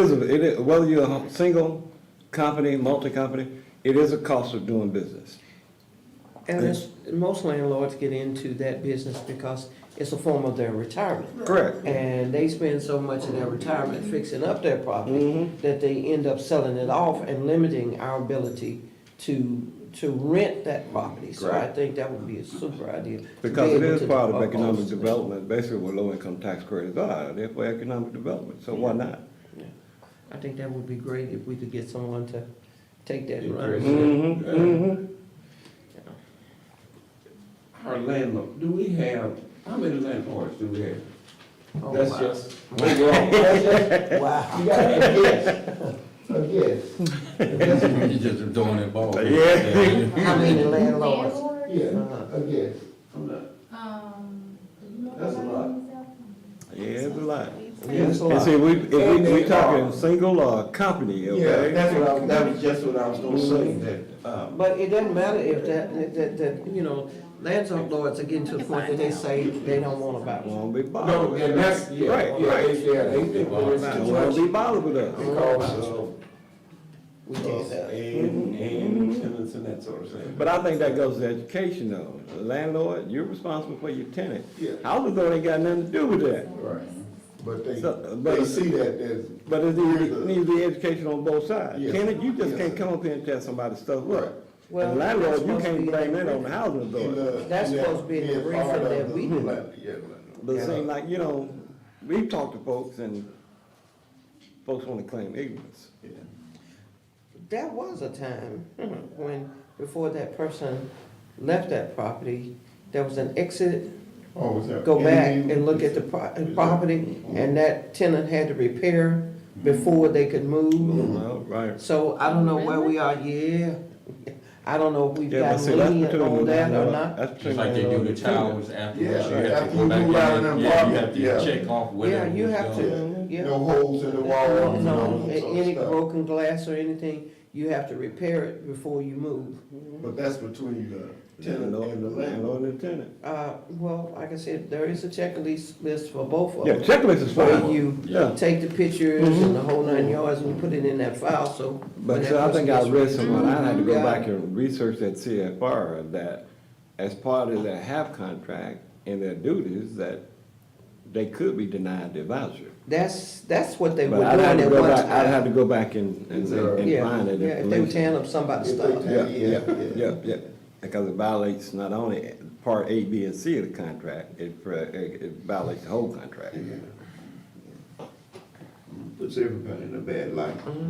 [SPEAKER 1] is, whether you're a single company, multi-company, it is a cost of doing business.
[SPEAKER 3] And most landlords get into that business because it's a form of their retirement.
[SPEAKER 1] Correct.
[SPEAKER 3] And they spend so much of their retirement fixing up their property that they end up selling it off and limiting our ability to rent that property. So I
[SPEAKER 1] Correct.
[SPEAKER 3] think that would be a super idea. to
[SPEAKER 1] Because
[SPEAKER 3] be
[SPEAKER 1] it
[SPEAKER 3] able
[SPEAKER 1] is
[SPEAKER 3] to
[SPEAKER 1] part of
[SPEAKER 3] oppose
[SPEAKER 1] economic
[SPEAKER 3] it.
[SPEAKER 1] development, basically what low-income tax credits are, they're for economic development, so why not?
[SPEAKER 3] I think that would be great if we could get someone to take that and run
[SPEAKER 4] Increase
[SPEAKER 3] it.
[SPEAKER 4] it. Our landlord, do we have, how many landlords do we have?
[SPEAKER 3] Oh,
[SPEAKER 4] That's
[SPEAKER 3] wow.
[SPEAKER 4] just.
[SPEAKER 3] Wow.
[SPEAKER 6] You got a guess, a guess.
[SPEAKER 7] You just throwing that ball.
[SPEAKER 1] Yeah.
[SPEAKER 3] How many landlords?
[SPEAKER 6] Yeah,
[SPEAKER 3] Uh-huh.
[SPEAKER 6] a guess.
[SPEAKER 4] I'm not,
[SPEAKER 6] That's a lot.
[SPEAKER 1] Yeah, it's a lot.
[SPEAKER 3] Yeah, it's a
[SPEAKER 1] And
[SPEAKER 3] lot.
[SPEAKER 1] see, if we
[SPEAKER 6] they
[SPEAKER 1] talking
[SPEAKER 6] are.
[SPEAKER 1] single or company,
[SPEAKER 6] Yeah,
[SPEAKER 1] okay?
[SPEAKER 6] that was just what I was gonna say, that,
[SPEAKER 3] But it doesn't matter if that, you know, landlords are getting to the point that they say they don't want to buy one.
[SPEAKER 1] Won't be
[SPEAKER 6] no,
[SPEAKER 1] bothered with
[SPEAKER 6] and
[SPEAKER 1] us.
[SPEAKER 6] that's, yeah,
[SPEAKER 1] Right,
[SPEAKER 6] yeah,
[SPEAKER 1] right.
[SPEAKER 6] they think it's
[SPEAKER 1] Don't
[SPEAKER 6] too
[SPEAKER 1] wanna
[SPEAKER 6] much
[SPEAKER 1] be bothered with us.
[SPEAKER 6] because of
[SPEAKER 3] We
[SPEAKER 6] us
[SPEAKER 3] can't.
[SPEAKER 6] and tenants and that sort of thing.
[SPEAKER 1] But I think that goes to education though. The landlord, you're responsible for your tenant.
[SPEAKER 6] Yeah.
[SPEAKER 1] Housing authority ain't got nothing to do with that.
[SPEAKER 6] Right, but
[SPEAKER 1] So,
[SPEAKER 6] they see that as,
[SPEAKER 1] But it needs to be education on both sides.
[SPEAKER 6] Yes.
[SPEAKER 1] Tenant, you just
[SPEAKER 6] Yes,
[SPEAKER 1] can't
[SPEAKER 6] sir.
[SPEAKER 1] come up here and tell somebody stuff
[SPEAKER 6] Right.
[SPEAKER 1] up.
[SPEAKER 3] Well,
[SPEAKER 1] And landlord,
[SPEAKER 3] that's
[SPEAKER 1] you
[SPEAKER 3] supposed to
[SPEAKER 1] can't
[SPEAKER 3] be
[SPEAKER 1] blame
[SPEAKER 3] in
[SPEAKER 1] that on the housing
[SPEAKER 6] in
[SPEAKER 1] authority.
[SPEAKER 6] the.
[SPEAKER 3] That's
[SPEAKER 6] in
[SPEAKER 3] supposed to be in the
[SPEAKER 6] being
[SPEAKER 3] briefing
[SPEAKER 6] part of
[SPEAKER 3] that
[SPEAKER 6] the
[SPEAKER 3] we do.
[SPEAKER 6] landlord, yeah, landlord.
[SPEAKER 1] But it seems like, you know, we've talked to folks and folks want to claim ignorance.
[SPEAKER 6] Yeah.
[SPEAKER 3] There was a time when, before that person left that property, there was an exit,
[SPEAKER 6] Oh, was that?
[SPEAKER 3] go back and look at the property, and that tenant had to repair before they could move.
[SPEAKER 1] Well, right.
[SPEAKER 3] So I don't know where we are, yeah. I don't know if we've
[SPEAKER 1] Yeah, but
[SPEAKER 3] gotten
[SPEAKER 1] see, that's
[SPEAKER 3] lenient
[SPEAKER 1] between
[SPEAKER 3] on
[SPEAKER 1] the
[SPEAKER 3] that or
[SPEAKER 1] landlord.
[SPEAKER 3] not.
[SPEAKER 1] That's between
[SPEAKER 7] Just like they do
[SPEAKER 1] landlord
[SPEAKER 7] the
[SPEAKER 1] and tenant.
[SPEAKER 7] towers afterwards,
[SPEAKER 6] Yeah,
[SPEAKER 7] you have
[SPEAKER 6] after
[SPEAKER 7] to go
[SPEAKER 6] you
[SPEAKER 7] back
[SPEAKER 6] move out of
[SPEAKER 7] in,
[SPEAKER 6] the
[SPEAKER 7] yeah, you have
[SPEAKER 6] apartment, yeah.
[SPEAKER 7] to check off
[SPEAKER 3] Yeah,
[SPEAKER 7] whatever
[SPEAKER 3] you
[SPEAKER 7] was
[SPEAKER 3] have
[SPEAKER 7] done.
[SPEAKER 3] to, yeah.
[SPEAKER 6] No holes in the wall.
[SPEAKER 3] No,
[SPEAKER 6] and all that sort of
[SPEAKER 3] any
[SPEAKER 6] stuff.
[SPEAKER 3] broken glass or anything, you have to repair it before you move.
[SPEAKER 6] But that's between the tenant and the landlord.
[SPEAKER 1] Landlord and tenant.
[SPEAKER 3] Well, like I said, there is a checklist for both of
[SPEAKER 1] Yeah,
[SPEAKER 3] them.
[SPEAKER 1] checklist is
[SPEAKER 3] Where
[SPEAKER 1] fine.
[SPEAKER 3] you
[SPEAKER 1] Yeah.
[SPEAKER 3] take the pictures and the whole 9 yards and put it in that file, so.
[SPEAKER 1] But
[SPEAKER 3] when
[SPEAKER 1] see,
[SPEAKER 3] that
[SPEAKER 1] I think
[SPEAKER 3] person
[SPEAKER 1] I
[SPEAKER 3] gets
[SPEAKER 1] read
[SPEAKER 3] ready to
[SPEAKER 1] somewhere, I had to go
[SPEAKER 3] move,
[SPEAKER 1] back
[SPEAKER 3] yeah.
[SPEAKER 1] and research that CFR, that as part of their HAP contract and their duties, that they could be denied their voucher.
[SPEAKER 3] That's what they were
[SPEAKER 1] But
[SPEAKER 3] doing
[SPEAKER 1] I'd have to
[SPEAKER 3] at
[SPEAKER 1] go
[SPEAKER 3] one
[SPEAKER 1] back, I'd have
[SPEAKER 3] time.
[SPEAKER 1] to go back and
[SPEAKER 3] Yeah,
[SPEAKER 1] find that
[SPEAKER 3] yeah, if they were
[SPEAKER 1] information.
[SPEAKER 3] tearing up somebody's
[SPEAKER 6] If they
[SPEAKER 3] stuff.
[SPEAKER 6] tear-
[SPEAKER 1] Yeah, yeah, yeah, because it violates not only part A, B, and C of the contract, it violates the whole contract.
[SPEAKER 6] Yeah. Puts everybody in a bad light. Okay.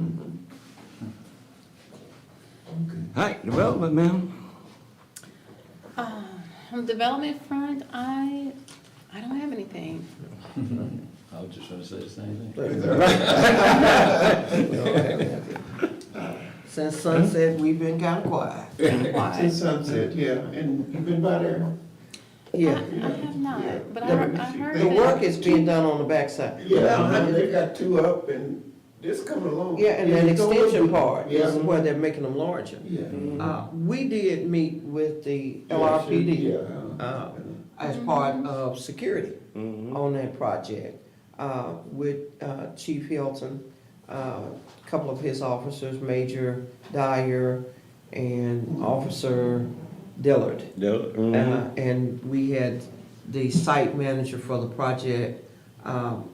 [SPEAKER 1] All right, development, ma'am.
[SPEAKER 2] On the development front, I don't have anything.
[SPEAKER 7] I was just trying to say the same thing.
[SPEAKER 3] Since sunset, we've been kinda quiet.
[SPEAKER 6] Since sunset, yeah, and you've been by there?
[SPEAKER 3] Yeah.
[SPEAKER 2] I have not, but I heard
[SPEAKER 3] The
[SPEAKER 2] that.
[SPEAKER 3] work is being done on the backside.
[SPEAKER 6] Yeah, they got two up and it's coming along.
[SPEAKER 3] Yeah, and that
[SPEAKER 6] It's going
[SPEAKER 3] extension
[SPEAKER 6] good.
[SPEAKER 3] part is
[SPEAKER 6] Yeah.
[SPEAKER 3] where they're making them larger.
[SPEAKER 6] Yeah.
[SPEAKER 3] We did meet with the LRPD,
[SPEAKER 6] Yeah.
[SPEAKER 3] as part of security on that project, with, Chief Hilton, a couple of his officers, Major Dyer and Officer Dillard. And we had the site manager for the project,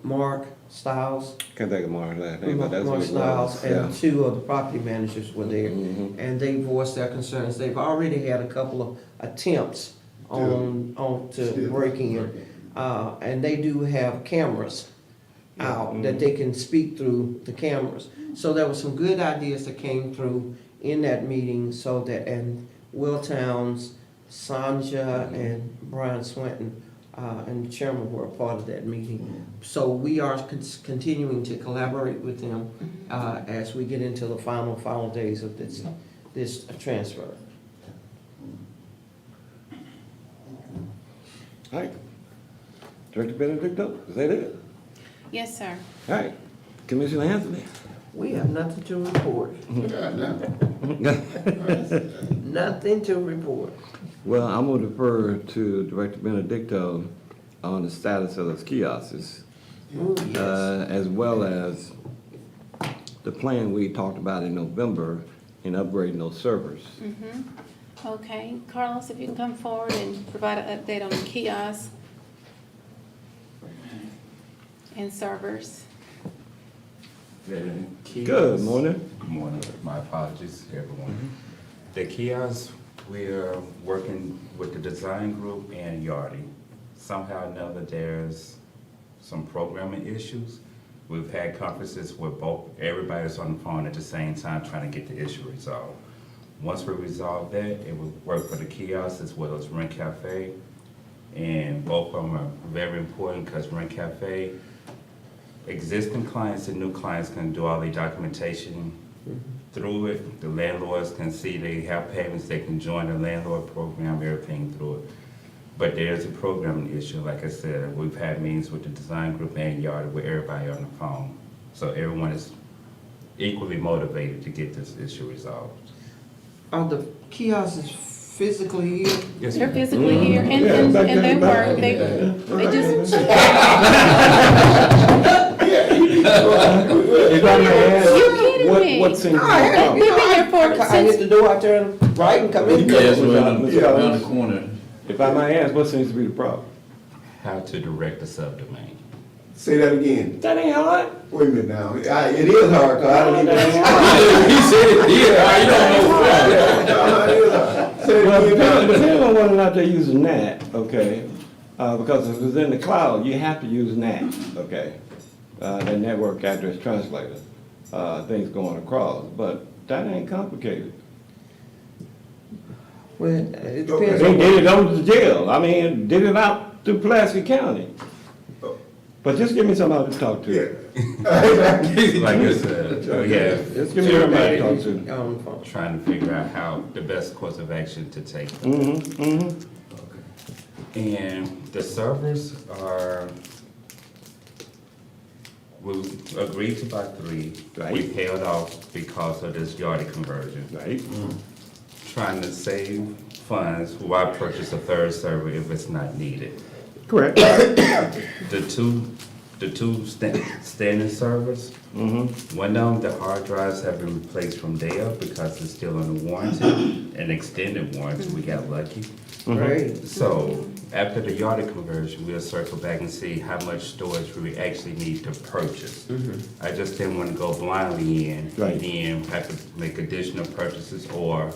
[SPEAKER 3] Mark Stiles.
[SPEAKER 1] Can't think of Mark's last name, but that's what
[SPEAKER 3] Mark
[SPEAKER 1] it
[SPEAKER 3] Stiles,
[SPEAKER 1] was.
[SPEAKER 3] and
[SPEAKER 1] Yeah.
[SPEAKER 3] two of the property managers were there.
[SPEAKER 1] Mhm.
[SPEAKER 3] And they voiced their concerns. They've already had a couple of attempts on to
[SPEAKER 6] Still
[SPEAKER 3] break in.
[SPEAKER 6] working.
[SPEAKER 3] And they do have cameras out that they can speak through the cameras. So there were some good ideas that came through in that meeting, so that, and Will Towns, Sanja, and Brian Swinton, and the chairman were a part of that meeting. So we are continuing to collaborate with them, as we get into the final days of this transfer.
[SPEAKER 1] All right. Director Benedicto, is that it?
[SPEAKER 2] Yes, sir.
[SPEAKER 1] All right. Commissioner Anthony?
[SPEAKER 3] We have nothing to report.
[SPEAKER 6] Yeah,
[SPEAKER 3] Nothing to report.
[SPEAKER 1] Well, I'm gonna defer to Director Benedicto on the status of those kiosks,
[SPEAKER 3] Ooh, yes.
[SPEAKER 1] as well as the plan we talked about in November in upgrading those servers.
[SPEAKER 2] Okay, Carlos, if you can come forward and provide an update on the kiosks and servers.
[SPEAKER 1] Good morning.
[SPEAKER 9] Good morning. My apologies, everyone. The kiosks, we are working with the design group and Yardi. Somehow or another, there's some programming issues. We've had conferences where everybody's on the phone at the same time trying to get the issue resolved. Once we resolve that, it will work for the kiosks as well as Rent Cafe. And both of them are very important because Rent Cafe, existing clients and new clients can do all the documentation through it. The landlords can see they have payments, they can join the landlord program, everything through it. But there's a programming issue, like I said, we've had meetings with the design group and Yardi with everybody on the phone. So everyone is equally motivated to get this issue resolved.
[SPEAKER 3] Are the kiosks physically here?
[SPEAKER 9] Yes,
[SPEAKER 2] They're
[SPEAKER 9] ma'am.
[SPEAKER 2] physically here, and they work, they just,
[SPEAKER 1] If I may ask,
[SPEAKER 2] You're kidding me.
[SPEAKER 1] what seems to be the
[SPEAKER 3] I
[SPEAKER 1] problem?
[SPEAKER 2] We've been here for
[SPEAKER 3] I hit
[SPEAKER 2] since,
[SPEAKER 3] the door, I turn right and come in.
[SPEAKER 7] Yes, we're
[SPEAKER 1] Mr.
[SPEAKER 7] around
[SPEAKER 1] Collins,
[SPEAKER 7] the corner.
[SPEAKER 1] If I may ask, what seems to be the problem?
[SPEAKER 9] How to direct the subdomain.
[SPEAKER 6] Say that again.
[SPEAKER 1] That ain't hard.
[SPEAKER 6] Wait a minute now. It is hard, cause I don't even.
[SPEAKER 7] He said it, yeah, you don't know.
[SPEAKER 6] It is hard. Say
[SPEAKER 1] Well,
[SPEAKER 6] it again.
[SPEAKER 1] depending on whether or not they're using NAT, okay? Because if it's in the cloud, you have to use NAT, okay? The network address translator, things going across, but that ain't complicated.
[SPEAKER 3] Well, it
[SPEAKER 6] Okay.
[SPEAKER 3] depends
[SPEAKER 1] They
[SPEAKER 3] on.
[SPEAKER 1] did it over the jail, I mean, did it out through Pulaski County. But just give me somebody to talk to.
[SPEAKER 6] Yeah.
[SPEAKER 9] Like I said, yeah,
[SPEAKER 1] Just give me somebody to talk to.
[SPEAKER 3] On the phone.
[SPEAKER 9] trying to figure out how the best course of action to take. And the servers are, we agreed to buy 3.
[SPEAKER 1] Right.
[SPEAKER 9] We held off because of this Yardi conversion.
[SPEAKER 1] Right?
[SPEAKER 9] Trying to save funds, why purchase a 3rd server if it's not needed?
[SPEAKER 1] Correct.
[SPEAKER 9] The two standing servers, one of them, the hard drives have been replaced from Dell because it's still under warranty, an extended warranty, we got lucky.
[SPEAKER 3] Great.
[SPEAKER 9] So after the Yardi conversion, we'll circle back and see how much storage we actually need to purchase. I just didn't want to go blindly in
[SPEAKER 1] Right.
[SPEAKER 9] and then have to make additional purchases or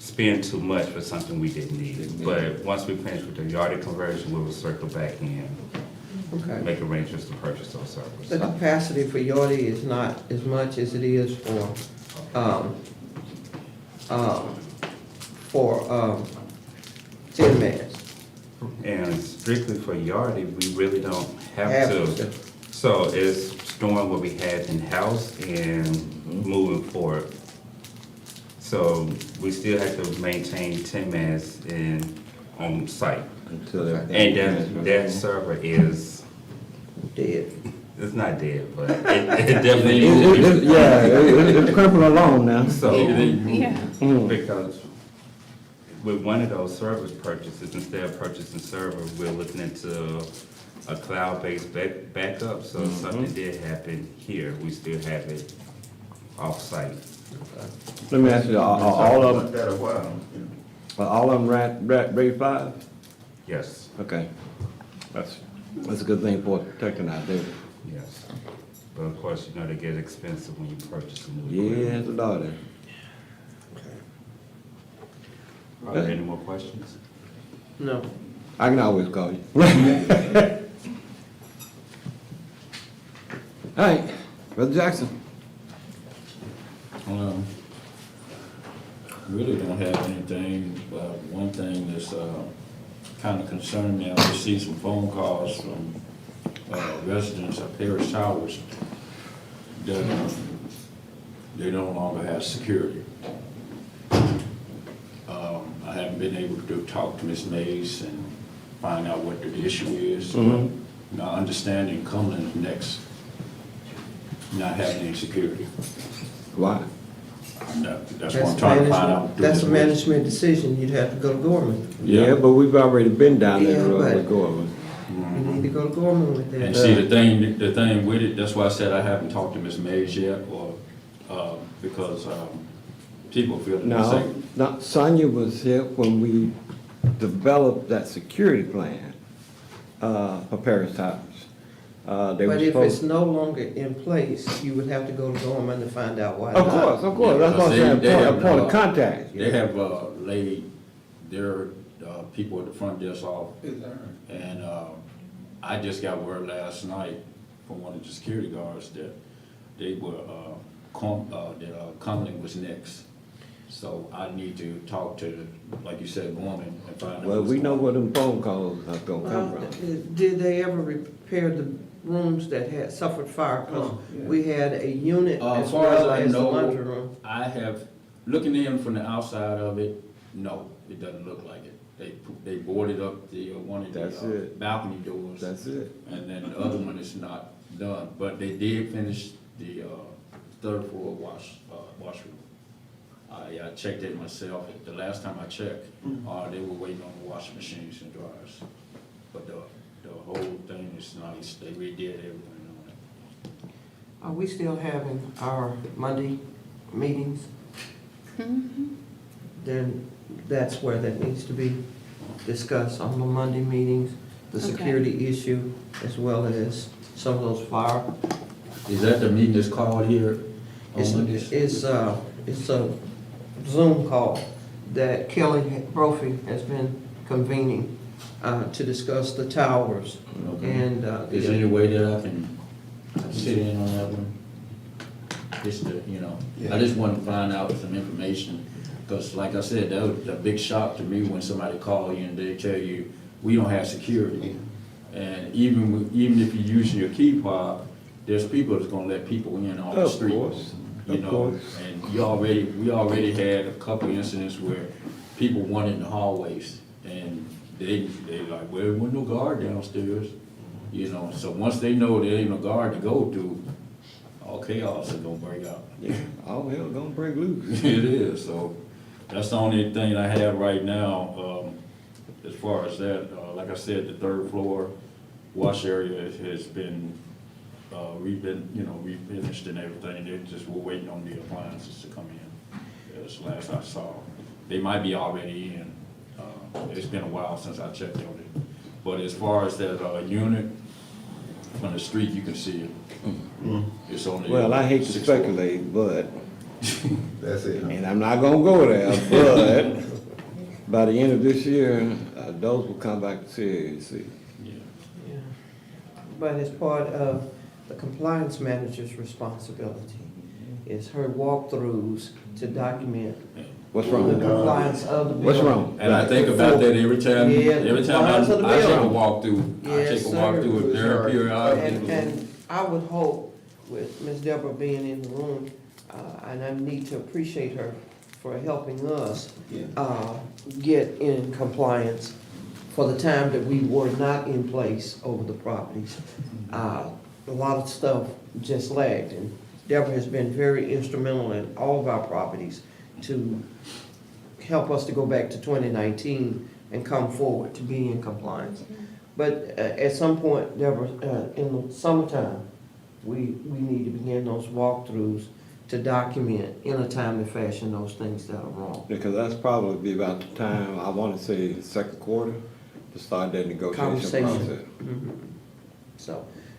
[SPEAKER 9] spend too much for something we didn't need. But once we finish with the yardie conversion, we will circle back in,
[SPEAKER 3] Okay.
[SPEAKER 9] make arrangements to purchase those
[SPEAKER 3] The
[SPEAKER 9] servers.
[SPEAKER 3] capacity for Yorty is not as much as it is for Genmax.
[SPEAKER 9] And strictly for yardie, we really don't have
[SPEAKER 3] Have
[SPEAKER 9] to.
[SPEAKER 3] to.
[SPEAKER 9] So it's storing what we had in-house and moving forward. So we still have to maintain 10 mans on site.
[SPEAKER 1] Until
[SPEAKER 3] Okay.
[SPEAKER 1] everything-
[SPEAKER 9] And that server is,
[SPEAKER 3] Dead.
[SPEAKER 9] it's not dead, but it definitely is.
[SPEAKER 1] Yeah, it's crippling along now.
[SPEAKER 9] So,
[SPEAKER 2] Yeah.
[SPEAKER 9] because with one of those service purchases, instead of purchasing server, we're looking into a cloud-based backup, so if something did happen here, we still have it off-site.
[SPEAKER 1] Let me ask you, all of them,
[SPEAKER 6] That a while, you know.
[SPEAKER 1] all of them RAID 5?
[SPEAKER 9] Yes,
[SPEAKER 1] Okay. That's a good thing for protecting our data.
[SPEAKER 9] yes. But of course, you know, they get expensive when you purchase a new
[SPEAKER 1] Yeah,
[SPEAKER 9] equipment.
[SPEAKER 1] it's a lot there.
[SPEAKER 9] Are there any more questions?
[SPEAKER 3] No.
[SPEAKER 1] I can always call you. All right, Brother Jackson.
[SPEAKER 10] Really don't have anything, but one thing that's kind of concerning me, I received some phone calls from residents of Parish Towers that they no longer have security. I haven't been able to talk to Ms. Mays and find out what the issue is. Now, understanding Cumberland's next, not having any security.
[SPEAKER 1] Why?
[SPEAKER 10] That's what I'm trying to find out.
[SPEAKER 3] That's a management decision, you'd have to go to Gorman.
[SPEAKER 1] Yeah, but we've already been down that
[SPEAKER 3] Yeah,
[SPEAKER 1] road
[SPEAKER 3] but-
[SPEAKER 1] with Gorman.
[SPEAKER 3] You need to go to Gorman with that.
[SPEAKER 10] And see, the thing with it, that's why I said I haven't talked to Ms. Mays yet, or, because, people feel the
[SPEAKER 1] No,
[SPEAKER 10] same.
[SPEAKER 1] no, Sonia was here when we developed that security plan, for Paris Towers. They were
[SPEAKER 3] But if it's
[SPEAKER 1] supposed.
[SPEAKER 3] no longer in place, you would have to go to Gorman to find out why
[SPEAKER 1] Of
[SPEAKER 3] not.
[SPEAKER 1] course, that's what I'm saying,
[SPEAKER 10] They have,
[SPEAKER 1] a point of contact.
[SPEAKER 10] They have, laid their, people at the front desk off. And, I just got word last night from one of the security guards that they were, that Cumberland was next. So I need to talk to, like you said, Gorman and find out.
[SPEAKER 1] Well,
[SPEAKER 10] what's
[SPEAKER 1] we know
[SPEAKER 10] going
[SPEAKER 1] where
[SPEAKER 10] on.
[SPEAKER 1] them phone calls are gonna come
[SPEAKER 3] Well,
[SPEAKER 1] from.
[SPEAKER 3] did they ever repair the rooms that had suffered fire? 'Cause
[SPEAKER 6] yeah.
[SPEAKER 3] we had a unit
[SPEAKER 10] As
[SPEAKER 3] as
[SPEAKER 10] far as
[SPEAKER 3] well
[SPEAKER 10] I
[SPEAKER 3] as the
[SPEAKER 10] know,
[SPEAKER 3] laundry room.
[SPEAKER 10] I have, looking in from the outside of it, no, it doesn't look like it. They boarded up the, one of
[SPEAKER 1] That's
[SPEAKER 10] the
[SPEAKER 1] it.
[SPEAKER 10] balcony doors.
[SPEAKER 1] That's it.
[SPEAKER 10] And then the other one is not done, but they did finish the, third floor washroom. I checked it myself, the last time I checked, they were waiting on the washing machines and dryers. But the whole thing is nice, they redid everything on it.
[SPEAKER 3] Are we still having our Monday meetings? Then that's where that needs to be discussed on the Monday meetings, the
[SPEAKER 2] Okay.
[SPEAKER 3] security issue as well as some of those fire.
[SPEAKER 10] Is that the meeting that's called here on Mondays?
[SPEAKER 3] It's a Zoom call that Kelly Brophy has been convening to discuss the towers
[SPEAKER 10] Okay.
[SPEAKER 3] and
[SPEAKER 10] Is there any way that I can sit in on that one? Just to, I just want to find out some information, because like I said, that was a big shock to me when somebody call you and they tell you, we don't have security. And even if you're using your key fob, there's people that's gonna let people in on the
[SPEAKER 1] Of
[SPEAKER 10] street.
[SPEAKER 1] course,
[SPEAKER 10] You
[SPEAKER 1] of
[SPEAKER 10] know,
[SPEAKER 1] course.
[SPEAKER 10] and we already had a couple incidents where people went in the hallways and they like, well, there wasn't no guard downstairs, so once they know there ain't no guard to go to, all chaos is gonna break out.
[SPEAKER 1] Yeah, all hell gonna break loose.
[SPEAKER 10] It is, so that's the only thing I have right now, as far as that. Like I said, the third floor wash area has been, refinished and everything. We're waiting on the appliances to come in. That's the last I saw. They might be already in. It's been a while since I checked on it. But as far as that, unit, from the street, you can see it. It's only.
[SPEAKER 1] Well, I hate to
[SPEAKER 10] 6 floors.
[SPEAKER 1] speculate, but
[SPEAKER 6] That's it, huh?
[SPEAKER 1] And I'm not gonna go there, but by the end of this year, those will come back to CAC.
[SPEAKER 3] Yeah. But as part of the compliance manager's responsibility is her walkthroughs to document
[SPEAKER 1] What's
[SPEAKER 3] the
[SPEAKER 1] wrong?
[SPEAKER 3] compliance of the building.
[SPEAKER 1] What's wrong?
[SPEAKER 10] And I think about that every time,
[SPEAKER 3] Yeah,
[SPEAKER 10] every time
[SPEAKER 3] compliance of the
[SPEAKER 10] I take a
[SPEAKER 3] building.
[SPEAKER 10] walkthrough, I
[SPEAKER 3] Yes,
[SPEAKER 10] take a
[SPEAKER 3] sir.
[SPEAKER 10] walkthrough there periodically.
[SPEAKER 3] And I would hope, with Ms. Deborah being in the room, and I need to appreciate her for helping us get in compliance for the time that we were not in place over the properties. A lot of stuff just lagged, and Deborah has been very instrumental in all of our properties to help us to go back to 2019 and come forward to be in compliance. But at some point, Deborah, in the summertime, we need to begin those walkthroughs to document in a timely fashion those things that are wrong.
[SPEAKER 1] Because that's probably be about the time, I wanna say, second quarter, to start that negotiation process.
[SPEAKER 3] Conversation.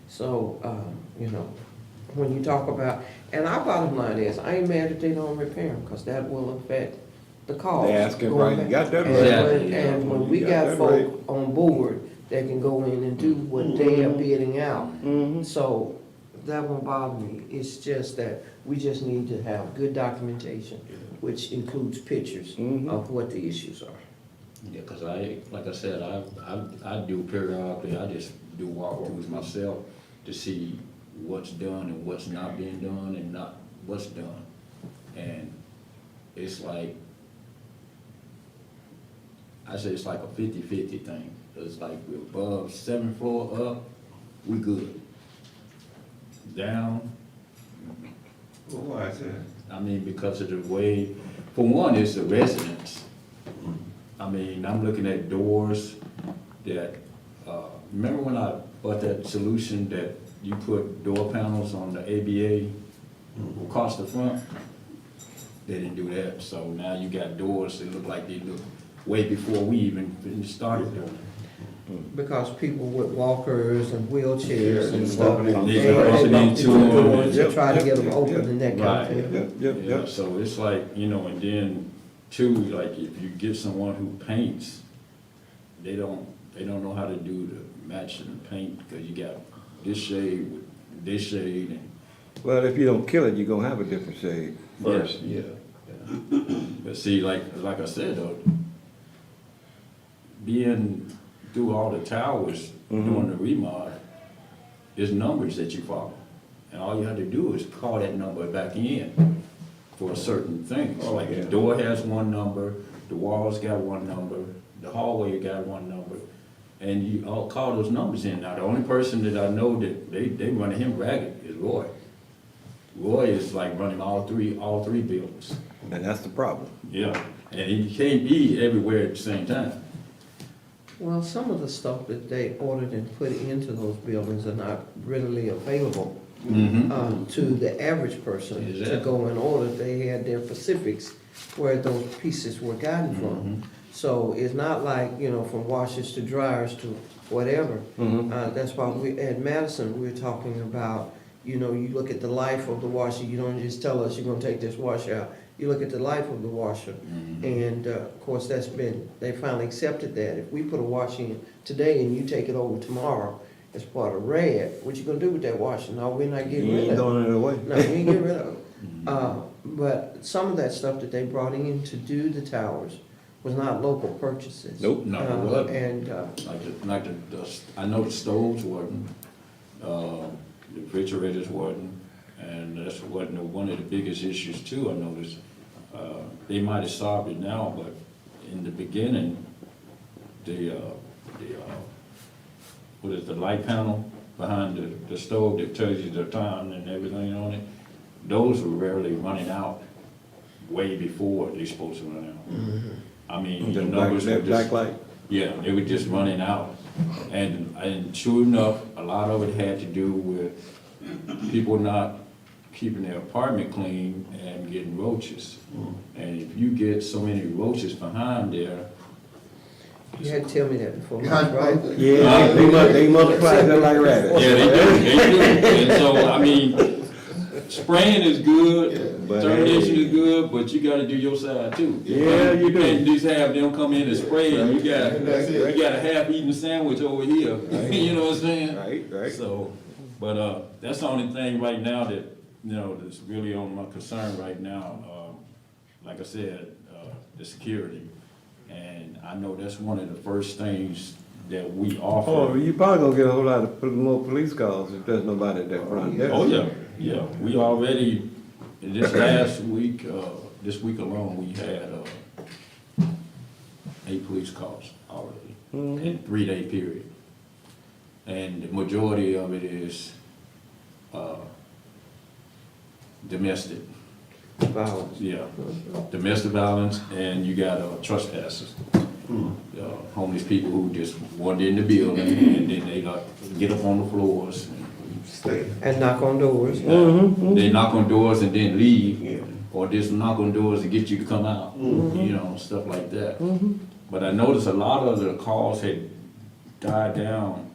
[SPEAKER 3] So, you know, when you talk about, and our bottom line is, I ain't mad if they don't repair them, because that will affect the cost.
[SPEAKER 1] They asking,
[SPEAKER 3] going
[SPEAKER 1] right, you
[SPEAKER 3] back.
[SPEAKER 1] got that
[SPEAKER 3] And
[SPEAKER 1] right.
[SPEAKER 3] when- And when we
[SPEAKER 1] You
[SPEAKER 3] got
[SPEAKER 1] that
[SPEAKER 3] folk on board that can go in and do what they are bidding out,
[SPEAKER 1] Mhm.
[SPEAKER 3] so that won't bother me. It's just that we just need to have good documentation, which includes pictures
[SPEAKER 1] Mhm.
[SPEAKER 3] of what the issues are.
[SPEAKER 10] Yeah, cause like I said, I do periodically, I just do walkthroughs myself to see what's done and what's not being done and not what's done. And it's like, I say it's like a 50-50 thing. It's like we're above 7th floor up, we good. Down,
[SPEAKER 4] Well, why is that?
[SPEAKER 10] I mean, because of the way, for one, it's the residents. I mean, I'm looking at doors that, remember when I bought that solution that you put door panels on the ABA across the front? They didn't do that, so now you got doors that look like they look way before we even started doing it.
[SPEAKER 3] Because people with walkers and wheelchairs and
[SPEAKER 1] Yeah,
[SPEAKER 3] stuff.
[SPEAKER 1] and walking
[SPEAKER 10] They
[SPEAKER 3] they
[SPEAKER 10] crossing
[SPEAKER 3] bump
[SPEAKER 10] into
[SPEAKER 3] the
[SPEAKER 10] them
[SPEAKER 3] doors
[SPEAKER 10] and-
[SPEAKER 3] to try to get them
[SPEAKER 1] Yep,
[SPEAKER 3] open
[SPEAKER 1] yep,
[SPEAKER 3] and that kind
[SPEAKER 10] Right.
[SPEAKER 3] of thing.
[SPEAKER 1] Yep, yep,
[SPEAKER 10] Yeah,
[SPEAKER 1] yep.
[SPEAKER 10] so it's like, you know, and then too, like if you get someone who paints, they don't know how to do the matching paint, because you got this shade with this shade and,
[SPEAKER 1] Well, if you don't kill it, you're gonna have a different shade first.
[SPEAKER 10] yeah. But see, like I said though, being through all the towers, doing the remodel, there's numbers that you follow. And all you have to do is call that number back in for certain things. Like the door has one number, the walls got one number, the hallway got one number, and you all call those numbers in. Now, the only person that I know that they running him ragged is Roy. Roy is like running all three buildings.
[SPEAKER 1] And that's the problem.
[SPEAKER 10] Yeah, and he can't be everywhere at the same time.
[SPEAKER 3] Well, some of the stuff that they ordered and put into those buildings are not readily available to the average person to
[SPEAKER 10] Exactly.
[SPEAKER 3] go and order. They had their specifics where those pieces were gotten from. So it's not like, you know, from washers to dryers to whatever. That's why we, at Madison, we're talking about, you know, you look at the life of the washer, you don't just tell us you're gonna take this washer out. You look at the life of the washer. And, of course, they finally accepted that. If we put a washer in today and you take it over tomorrow as part of RAD, what you gonna do with that washer? No, we're not
[SPEAKER 1] You
[SPEAKER 3] getting rid
[SPEAKER 1] ain't
[SPEAKER 3] of it.
[SPEAKER 1] going away.
[SPEAKER 3] No, we ain't getting rid of it. But some of that stuff that they brought in to do the towers was not local purchases.
[SPEAKER 1] Nope.
[SPEAKER 10] No, it wasn't.
[SPEAKER 3] And,
[SPEAKER 10] I know the stoves wasn't, the refrigerators wasn't, and that's one of the biggest issues too, I noticed. They might have solved it now, but in the beginning, what is the light panel behind the stove that tells you the time and everything on it, those were rarely running out way before they supposed to run out. I mean, the
[SPEAKER 1] The
[SPEAKER 10] numbers were
[SPEAKER 1] black, that
[SPEAKER 10] just.
[SPEAKER 1] black light.
[SPEAKER 10] Yeah, they were just running out. And sure enough, a lot of it had to do with people not keeping their apartment clean and getting roaches. And if you get so many roaches behind there,
[SPEAKER 3] you had to tell me that before, right?
[SPEAKER 1] Yeah, they multiply just like rabbits.
[SPEAKER 10] yeah, they do. And so, I mean, spraying is good,
[SPEAKER 1] But
[SPEAKER 10] termination
[SPEAKER 1] hey.
[SPEAKER 10] is good, but you gotta do your side too.
[SPEAKER 1] Yeah, you do.
[SPEAKER 10] can't just have them come in and spray and you
[SPEAKER 6] That's it.
[SPEAKER 10] got a half-eaten sandwich over here, you know what I'm saying?
[SPEAKER 1] Right, right.
[SPEAKER 10] So, but, that's the only thing right now that, you know, that's really on my concern right now. Like I said, the security. And I know that's one of the first things that we
[SPEAKER 1] Oh,
[SPEAKER 10] offer.
[SPEAKER 1] you probably gonna get a whole lot of more police calls if there's nobody at that front desk.
[SPEAKER 10] Oh, yeah, yeah. We already, this last week, this week alone, we had, 8 police calls already in a 3-day period. And the majority of it is, domestic.
[SPEAKER 3] Violence.
[SPEAKER 10] Yeah, domestic violence, and you got trespassers. Homeless people who just wander in the building, and then they like get up on the floors.
[SPEAKER 3] And knock on doors.
[SPEAKER 10] They knock on doors and then leave, or just knock on doors to get you to come out, you know, stuff like that. But I noticed a lot of the calls had died down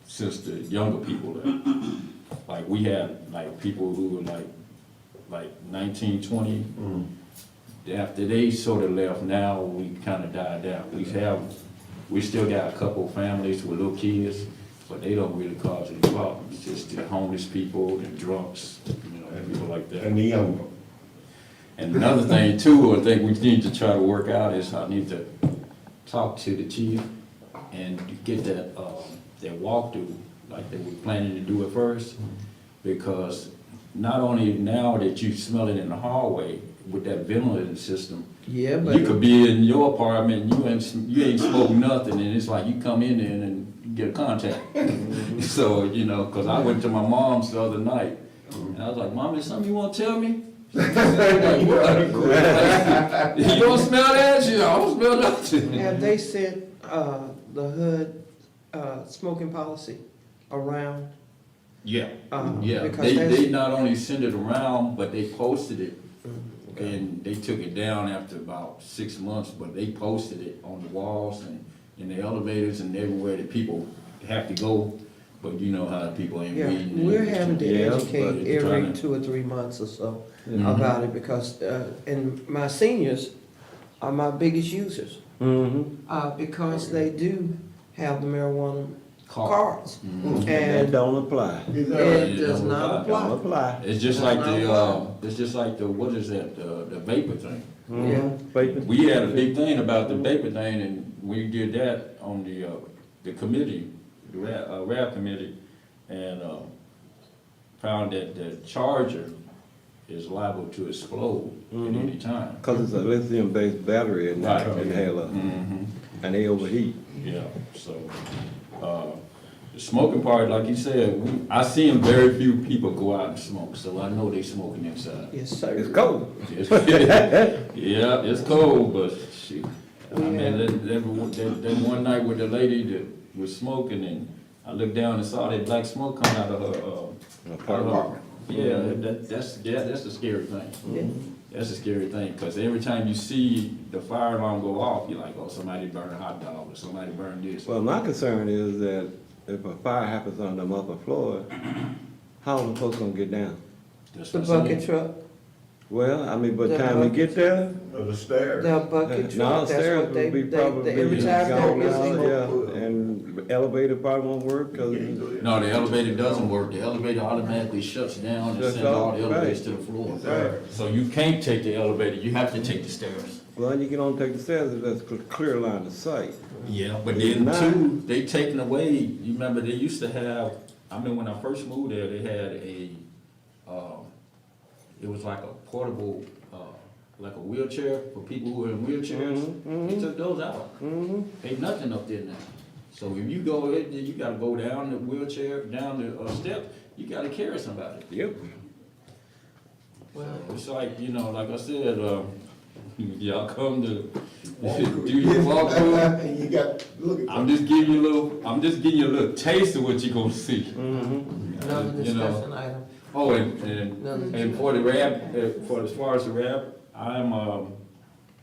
[SPEAKER 10] since the younger people left. Like, we had, like, people who were like 19, 20. After they sort of left, now we kind of died down. We still got a couple families with little kids, but they don't really cause any problems. It's just the homeless people, the drunks, you know, people like that.
[SPEAKER 6] And the young one.
[SPEAKER 10] And another thing too, I think we need to try to work out is I need to talk to the chief and get that walkthrough like they were planning to do at first. Because not only now that you smell it in the hallway with that ventilating system,
[SPEAKER 3] Yeah, but.
[SPEAKER 10] you could be in your apartment, you ain't smoked nothing, and it's like you come in there and you get a contact. So, you know, cause I went to my mom's the other night, and I was like, Mom, is something you wanna tell me? Like, what? You don't smell that? She said, I don't smell nothing.
[SPEAKER 3] Have they sent, the HUD, smoking policy around?
[SPEAKER 10] Yeah,
[SPEAKER 3] Because
[SPEAKER 10] they
[SPEAKER 3] that's-
[SPEAKER 10] not only sent it around, but they posted it. And they took it down after about 6 months, but they posted it on the walls and in the elevators and everywhere that people have to go. But you know how people ain't
[SPEAKER 3] Yeah,
[SPEAKER 10] reading.
[SPEAKER 3] we're having to
[SPEAKER 1] Yeah,
[SPEAKER 3] educate
[SPEAKER 10] but
[SPEAKER 3] every
[SPEAKER 10] trying to-
[SPEAKER 3] 2 or 3 months or so about it because, and my seniors are my biggest users. Because they do have the marijuana cards.
[SPEAKER 10] Mhm.
[SPEAKER 1] That
[SPEAKER 3] And
[SPEAKER 1] don't apply.
[SPEAKER 6] Is that
[SPEAKER 3] it
[SPEAKER 10] Yeah,
[SPEAKER 3] does
[SPEAKER 10] don't
[SPEAKER 3] not
[SPEAKER 10] apply.
[SPEAKER 1] Don't
[SPEAKER 3] apply.
[SPEAKER 1] apply.
[SPEAKER 10] It's just like the, what is that, the vapor thing.
[SPEAKER 3] Yeah.
[SPEAKER 1] Vaping.
[SPEAKER 10] We had a big thing about the vapor thing, and we did that on the committee, the RAB committee, and found that the charger is liable to explode at any time.
[SPEAKER 1] Cause it's a lithium-based battery in that
[SPEAKER 10] Right.
[SPEAKER 1] inhaler,
[SPEAKER 10] Mhm.
[SPEAKER 1] and they overheat.
[SPEAKER 10] Yeah, so, the smoking part, like you said, I seen very few people go out and smoke, so I know they smoking inside.
[SPEAKER 3] Yes, sir.
[SPEAKER 1] It's cold.
[SPEAKER 10] Yeah, it's cold, but shoot. I mean, that one night with the lady that was smoking, and I looked down and saw that black smoke coming out of her,
[SPEAKER 1] Apartment.
[SPEAKER 10] yeah, that's a scary thing.
[SPEAKER 3] Yeah.
[SPEAKER 10] That's a scary thing, because every time you see the fire alarm go off, you're like, oh, somebody burned a hot dog, or somebody burned this.
[SPEAKER 1] Well, my concern is that if a fire happens on the upper floor, how are the folks gonna get down?
[SPEAKER 10] That's
[SPEAKER 3] The
[SPEAKER 10] what I'm saying.
[SPEAKER 3] bucket truck,
[SPEAKER 1] Well, I mean, by the
[SPEAKER 3] The
[SPEAKER 1] time we
[SPEAKER 3] bucket-
[SPEAKER 1] get there,
[SPEAKER 6] the stairs?
[SPEAKER 3] the bucket
[SPEAKER 1] no,
[SPEAKER 3] truck, that's
[SPEAKER 1] stairs
[SPEAKER 3] what they,
[SPEAKER 1] will be probably
[SPEAKER 3] every time
[SPEAKER 1] gone
[SPEAKER 3] there is
[SPEAKER 1] now,
[SPEAKER 3] smoke.
[SPEAKER 1] yeah, and elevator probably won't work, cause
[SPEAKER 10] No, the elevator doesn't work. The elevator automatically shuts down and
[SPEAKER 1] Shuts
[SPEAKER 10] sends all
[SPEAKER 1] off,
[SPEAKER 10] the elevators
[SPEAKER 1] right.
[SPEAKER 10] to the floor.
[SPEAKER 1] Right.
[SPEAKER 10] So you can't take the elevator, you have to take the stairs.
[SPEAKER 1] well, you can only take the stairs if there's clear line of sight.
[SPEAKER 10] Yeah, but
[SPEAKER 1] It's
[SPEAKER 10] then
[SPEAKER 1] not.
[SPEAKER 10] too, they taken away, you remember they used to have, I mean, when I first moved there, they had it was like a portable, like a wheelchair for people who are in wheelchairs. They took those out. Ain't nothing up there now. So if you go in, there, you gotta go down the wheelchair, down the step, you gotta carry somebody.
[SPEAKER 1] Yep.
[SPEAKER 10] It's like, you know, like I said, y'all come to do your walkthrough.
[SPEAKER 6] And you got, look at.
[SPEAKER 10] I'm just giving you a little taste of what you're gonna see.
[SPEAKER 3] Another
[SPEAKER 10] You know.
[SPEAKER 3] discussion item.
[SPEAKER 10] Oh,
[SPEAKER 3] Another
[SPEAKER 10] and for the rap, for as far as the rap,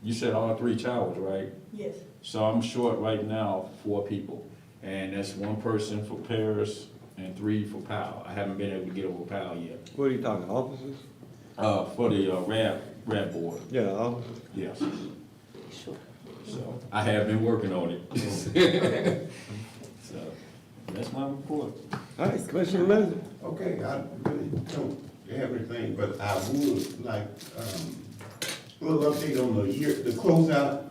[SPEAKER 10] you said all 3 towers, right?
[SPEAKER 11] Yes.
[SPEAKER 10] So I'm short right now 4 people, and that's 1 person for Paris and 3 for Powell. I haven't been able to get over Powell yet.
[SPEAKER 1] What are you talking, officers?
[SPEAKER 10] For the RAB board,
[SPEAKER 1] Yeah, officers.
[SPEAKER 10] yes.
[SPEAKER 2] Sure.
[SPEAKER 10] So I have been working on it. So that's my report.
[SPEAKER 1] All right, Commissioner Lindsey.
[SPEAKER 6] Okay, I really don't have anything, but I would like, a little update on the year, the closeout,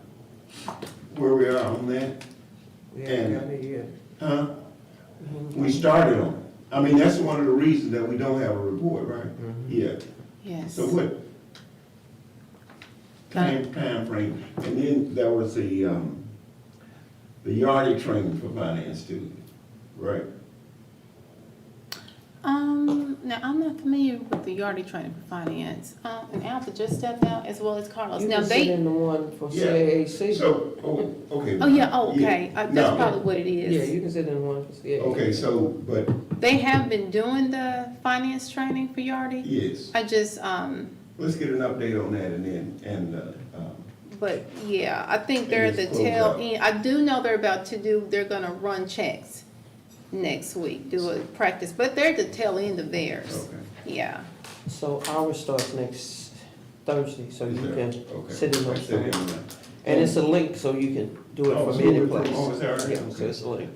[SPEAKER 6] where we are on that,
[SPEAKER 3] We haven't got it yet.
[SPEAKER 6] huh? We started on it. I mean, that's one of the reasons that we don't have a report, right? Yeah.
[SPEAKER 2] Yes.
[SPEAKER 6] So what time frame? And then there was the Yardi training for finance too, right?
[SPEAKER 2] Now, I'm not familiar with the Yardi training for finance. And Alpha just stepped out as well as Carlos.
[SPEAKER 3] You
[SPEAKER 2] Now,
[SPEAKER 3] can sit
[SPEAKER 2] they,
[SPEAKER 3] in the one for
[SPEAKER 6] Yeah.
[SPEAKER 3] CAAC.
[SPEAKER 6] So, okay.
[SPEAKER 2] oh, yeah, oh, okay.
[SPEAKER 6] Yeah.
[SPEAKER 2] That's
[SPEAKER 6] No.
[SPEAKER 2] probably what it
[SPEAKER 3] Yeah,
[SPEAKER 2] is.
[SPEAKER 3] you can sit in the one for CAAC.
[SPEAKER 6] Okay, so, but,
[SPEAKER 2] They have been doing the finance training for Yardi.
[SPEAKER 6] yes,
[SPEAKER 2] I just,
[SPEAKER 6] let's get an update on that
[SPEAKER 2] but yeah, I think they're at the
[SPEAKER 6] It is closed
[SPEAKER 2] tail
[SPEAKER 6] out.
[SPEAKER 2] end. I do know they're gonna run checks next week, do a practice, but they're at the tail end of theirs.
[SPEAKER 6] Okay.
[SPEAKER 2] Yeah.
[SPEAKER 3] So ours starts next Thursday, so you can
[SPEAKER 6] Okay.
[SPEAKER 3] sit in those
[SPEAKER 6] Sit in
[SPEAKER 3] times.
[SPEAKER 6] there.
[SPEAKER 3] And it's a link, so you can do it
[SPEAKER 6] Oh,
[SPEAKER 3] from
[SPEAKER 6] so
[SPEAKER 3] any
[SPEAKER 6] it's-
[SPEAKER 3] place.
[SPEAKER 6] oh, is that right?
[SPEAKER 3] Yeah, so
[SPEAKER 6] Okay.
[SPEAKER 3] it's a link,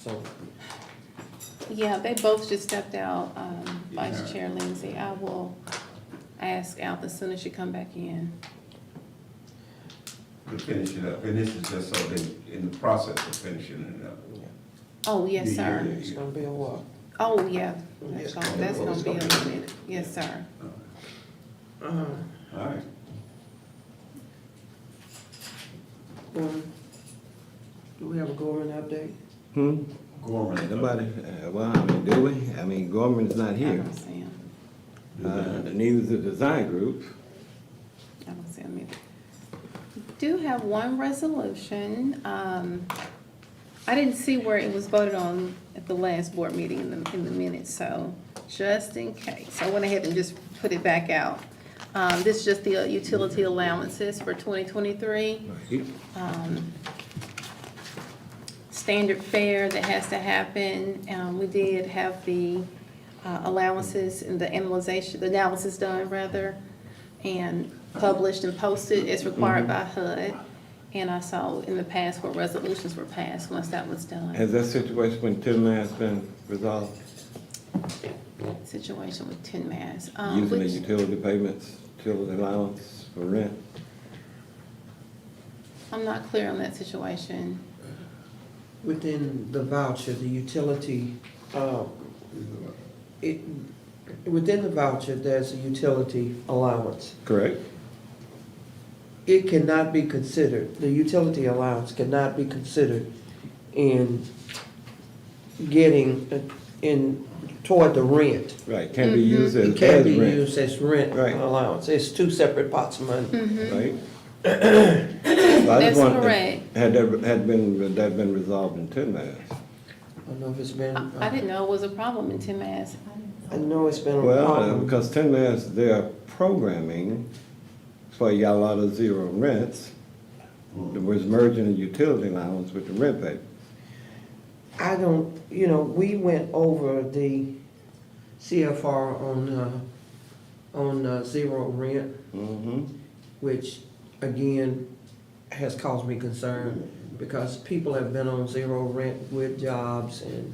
[SPEAKER 3] so.
[SPEAKER 2] Yeah, they both just stepped out,
[SPEAKER 6] Yeah.
[SPEAKER 2] Vice Chair Lindsay. I will ask Alpha as soon as she come back in.
[SPEAKER 6] To finish it up, and this is just so they, in the process of finishing it up.
[SPEAKER 2] Oh, yes,
[SPEAKER 6] Yeah,
[SPEAKER 2] sir.
[SPEAKER 6] yeah,
[SPEAKER 3] It's gonna be a while.
[SPEAKER 2] Oh, yeah. That's
[SPEAKER 6] Yes.
[SPEAKER 2] gonna be a minute. Yes, sir.
[SPEAKER 6] All right.
[SPEAKER 3] Do we have a Gorman update?
[SPEAKER 6] Gorman.
[SPEAKER 1] Nobody, well, I mean, do we? I mean, Gorman's not
[SPEAKER 2] I
[SPEAKER 1] here.
[SPEAKER 2] don't see him.
[SPEAKER 1] Neither is the design group.
[SPEAKER 2] I don't see him either. We do have one resolution. I didn't see where it was voted on at the last board meeting in the minutes, so just in case. I went ahead and just put it back out. This is just the utility allowances for 2023. Standard fare that has to happen. We did have the allowances and the analysis done rather, and published and posted as required by HUD. And I saw in the past where resolutions were passed once that was done.
[SPEAKER 1] Has that situation with Tin Man's been resolved?
[SPEAKER 2] Situation with Tin Mass.
[SPEAKER 1] Using the
[SPEAKER 2] Which-
[SPEAKER 1] utility payments, utility allowance for rent?
[SPEAKER 2] I'm not clear on that situation.
[SPEAKER 3] Within the voucher, the utility, within the voucher, there's a utility allowance.
[SPEAKER 1] Correct?
[SPEAKER 3] It cannot be considered, the utility allowance cannot be considered in getting, toward the rent.
[SPEAKER 1] Right, can be used as
[SPEAKER 3] It can't be
[SPEAKER 1] rent,
[SPEAKER 3] used as rent
[SPEAKER 1] Right.
[SPEAKER 3] allowance. It's two separate pots of money.
[SPEAKER 1] right? So I
[SPEAKER 2] That's
[SPEAKER 1] just wondered,
[SPEAKER 2] correct.
[SPEAKER 1] had that been resolved in Tin Man's?
[SPEAKER 3] I don't know if it's been,
[SPEAKER 2] I didn't know it was a problem in Tin Mass.
[SPEAKER 3] I know it's been a
[SPEAKER 1] Well,
[SPEAKER 3] problem.
[SPEAKER 1] because Tin Man's, their programming, so you got a lot of zero rents, it was merging the utility allowance with the rent payment.
[SPEAKER 3] I don't, we went over the CFR on zero rent,
[SPEAKER 1] Mm-hmm.
[SPEAKER 3] which again has caused me concern because people have been on zero rent with jobs and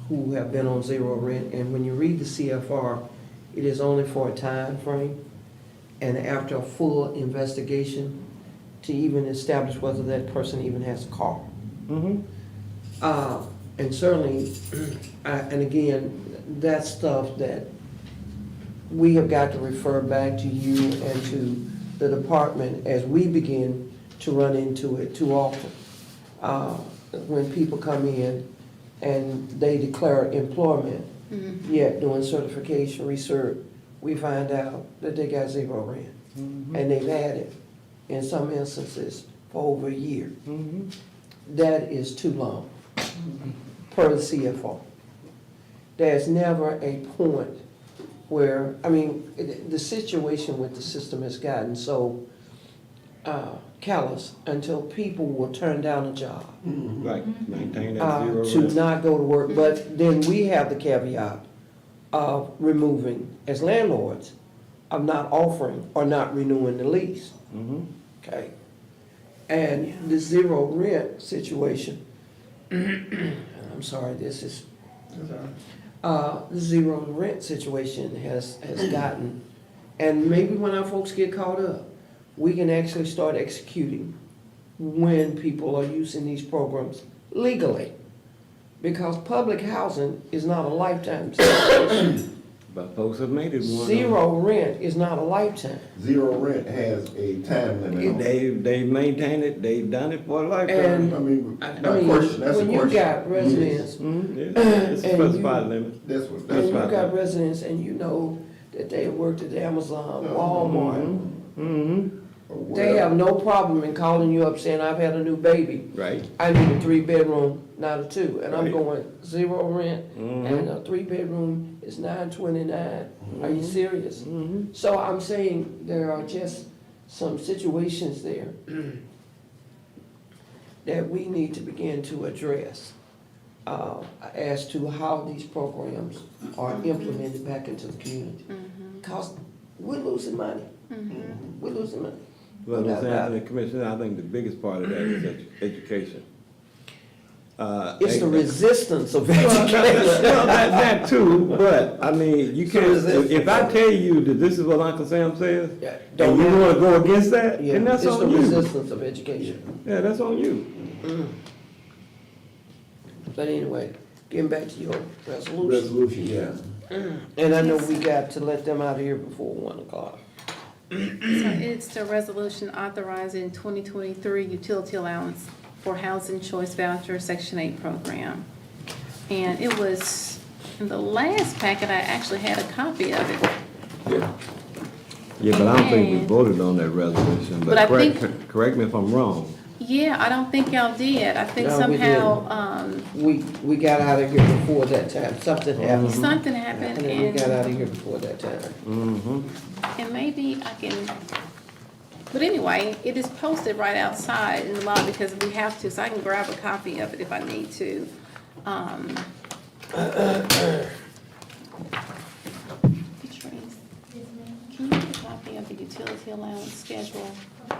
[SPEAKER 3] who have been on zero rent. And when you read the CFR, it is only for a time frame and after a full investigation to even establish whether that person even has a car.
[SPEAKER 1] Mm-hmm.
[SPEAKER 3] And certainly, and again, that's stuff that we have got to refer back to you and to the department as we begin to run into it too often. When people come in and they declare employment, yet doing certification research, we find out that they got zero rent. And they've had it, in some instances, for over a year. That is too long, per the CFO. There's never a point where, the situation with the system has gotten so callous until people will turn down a job.
[SPEAKER 1] Right, maintain that zero
[SPEAKER 3] To
[SPEAKER 1] risk.
[SPEAKER 3] not go to work, but then we have the caveat of removing, as landlords, of not offering or not renewing the lease,
[SPEAKER 1] Mhm.
[SPEAKER 3] okay? And the zero rent situation, I'm sorry, this is, the zero rent situation has gotten, and maybe when our folks get caught up, we can actually start executing when people are using these programs legally. Because public housing is not a lifetime situation.
[SPEAKER 1] But folks have made it one.
[SPEAKER 3] Zero rent is not a lifetime.
[SPEAKER 6] Zero rent has a time limit on it.
[SPEAKER 1] They maintain it, they've done it for a lifetime.
[SPEAKER 3] And-
[SPEAKER 6] I mean,
[SPEAKER 3] I
[SPEAKER 6] my
[SPEAKER 3] mean,
[SPEAKER 6] question, that's a
[SPEAKER 3] when
[SPEAKER 6] question.
[SPEAKER 3] you got residents,
[SPEAKER 1] Mhm, it's a
[SPEAKER 3] And you-
[SPEAKER 1] specified limit.
[SPEAKER 6] That's what,
[SPEAKER 3] and
[SPEAKER 6] that's
[SPEAKER 3] you
[SPEAKER 6] what.
[SPEAKER 3] got residents and you know that they worked at Amazon, Walmart,
[SPEAKER 1] Mm-hmm,
[SPEAKER 3] they have no problem in calling you up saying, I've had a new baby.
[SPEAKER 1] right.
[SPEAKER 3] I need a 3-bedroom, not a 2, and I'm
[SPEAKER 1] Right.
[SPEAKER 3] going zero rent,
[SPEAKER 1] Mhm.
[SPEAKER 3] and a 3-bedroom is $929. Are you serious?
[SPEAKER 1] Mhm.
[SPEAKER 3] So I'm saying there are just some situations there that we need to begin to address as to how these programs are implemented back into the community. Because we're losing money. We're losing money.
[SPEAKER 1] Well,
[SPEAKER 3] No
[SPEAKER 1] Ms.
[SPEAKER 3] doubt about
[SPEAKER 1] Anthony, Commissioner, I think the biggest part of that is education.
[SPEAKER 3] It's the resistance of
[SPEAKER 1] Well,
[SPEAKER 3] education.
[SPEAKER 1] that too, but, I mean, you can't, if I tell you that this is what Uncle Sam says,
[SPEAKER 3] Yeah,
[SPEAKER 1] and
[SPEAKER 3] don't
[SPEAKER 1] you
[SPEAKER 3] have-
[SPEAKER 1] wanna go against that,
[SPEAKER 3] Yeah,
[SPEAKER 1] then that's
[SPEAKER 3] it's the
[SPEAKER 1] on you.
[SPEAKER 3] resistance of education.
[SPEAKER 1] Yeah, that's on you.
[SPEAKER 3] But anyway, getting back to your resolution.
[SPEAKER 6] Resolution, yeah.
[SPEAKER 3] And I know we got to let them out of here before 1 o'clock.
[SPEAKER 2] So it's the resolution authorizing 2023 utility allowance for Housing Choice Voucher Section 8 program. And it was, in the last packet, I actually had a copy of it.
[SPEAKER 1] Yeah, but I don't think we
[SPEAKER 2] And-
[SPEAKER 1] voted on that resolution,
[SPEAKER 2] But I
[SPEAKER 1] but correct me if I'm wrong.
[SPEAKER 2] Yeah, I don't think y'all did. I think
[SPEAKER 3] No, we
[SPEAKER 2] somehow,
[SPEAKER 3] We got out of here before that time. Something happened.
[SPEAKER 2] something happened
[SPEAKER 3] And then we got
[SPEAKER 2] and,
[SPEAKER 3] out of here before that time.
[SPEAKER 1] Mm-hmm.
[SPEAKER 2] and maybe I can, but anyway, it is posted right outside in the lobby because we have to, so I can grab a copy of it if I need to. Patrice, can you get a copy of the utility allowance schedule?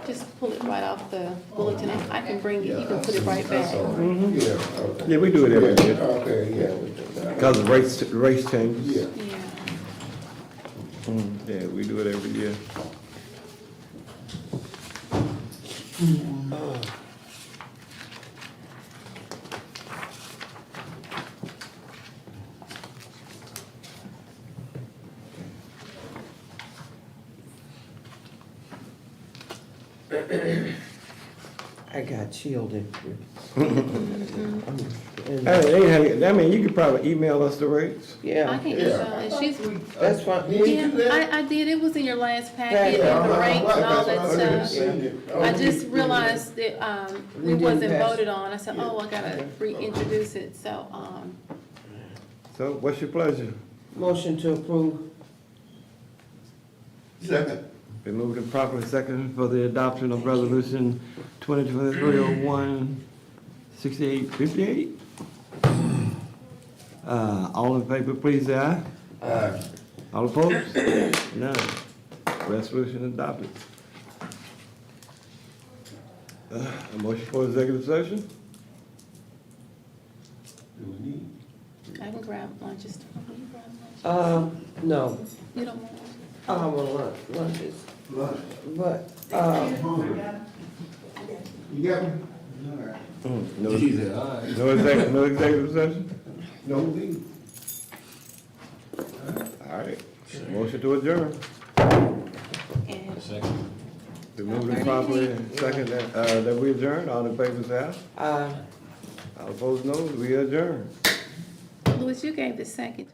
[SPEAKER 2] Just pull it right off the bulletin. I can bring it, you can put it right back.
[SPEAKER 6] Yeah, okay.
[SPEAKER 1] Yeah, we do it every year,
[SPEAKER 6] Okay, yeah, we do that.
[SPEAKER 1] because of race changes.
[SPEAKER 6] Yeah.
[SPEAKER 2] Yeah.
[SPEAKER 1] Yeah, we do it every year.
[SPEAKER 3] I got chilled in here.
[SPEAKER 1] Hey, I mean, you could probably email us the rates.
[SPEAKER 2] I
[SPEAKER 3] Yeah,
[SPEAKER 2] can email it. She's,
[SPEAKER 3] that's fine.
[SPEAKER 6] Did you do that?
[SPEAKER 2] yeah, I did. It was in your last packet
[SPEAKER 3] Yeah,
[SPEAKER 2] and the
[SPEAKER 6] I'm
[SPEAKER 2] rates
[SPEAKER 6] like,
[SPEAKER 2] and all
[SPEAKER 6] that's what I
[SPEAKER 2] that
[SPEAKER 6] didn't
[SPEAKER 2] stuff.
[SPEAKER 6] see it.
[SPEAKER 2] I just realized that,
[SPEAKER 3] We
[SPEAKER 2] it
[SPEAKER 3] didn't
[SPEAKER 2] wasn't
[SPEAKER 3] pass.
[SPEAKER 2] voted on. I said, oh, I gotta
[SPEAKER 3] Okay.
[SPEAKER 2] reintroduce it, so,
[SPEAKER 1] So what's your pleasure?
[SPEAKER 3] Motion to approve.
[SPEAKER 6] Second.
[SPEAKER 1] Been moved and properly seconded for the adoption of resolution 2023-01-6858. All in favor, please say aye.
[SPEAKER 6] Aye.
[SPEAKER 1] All opposed? None. Resolution adopted. A motion for executive session?
[SPEAKER 6] Do we need?
[SPEAKER 2] I can grab lunches. Will you grab lunch?
[SPEAKER 3] No,
[SPEAKER 2] You don't want?
[SPEAKER 3] I don't want lunches,
[SPEAKER 6] Lunch.
[SPEAKER 3] but,
[SPEAKER 6] You got me?
[SPEAKER 1] No,
[SPEAKER 6] Jesus, all right.
[SPEAKER 1] no executive session?
[SPEAKER 6] No need.
[SPEAKER 1] All right. Motion to adjourn.
[SPEAKER 2] And
[SPEAKER 10] Second.
[SPEAKER 1] Been moved and properly second that we adjourn. All in favor, say aye.
[SPEAKER 3] uh,
[SPEAKER 1] All opposed, no. We adjourn.
[SPEAKER 2] Louis, you gave the second to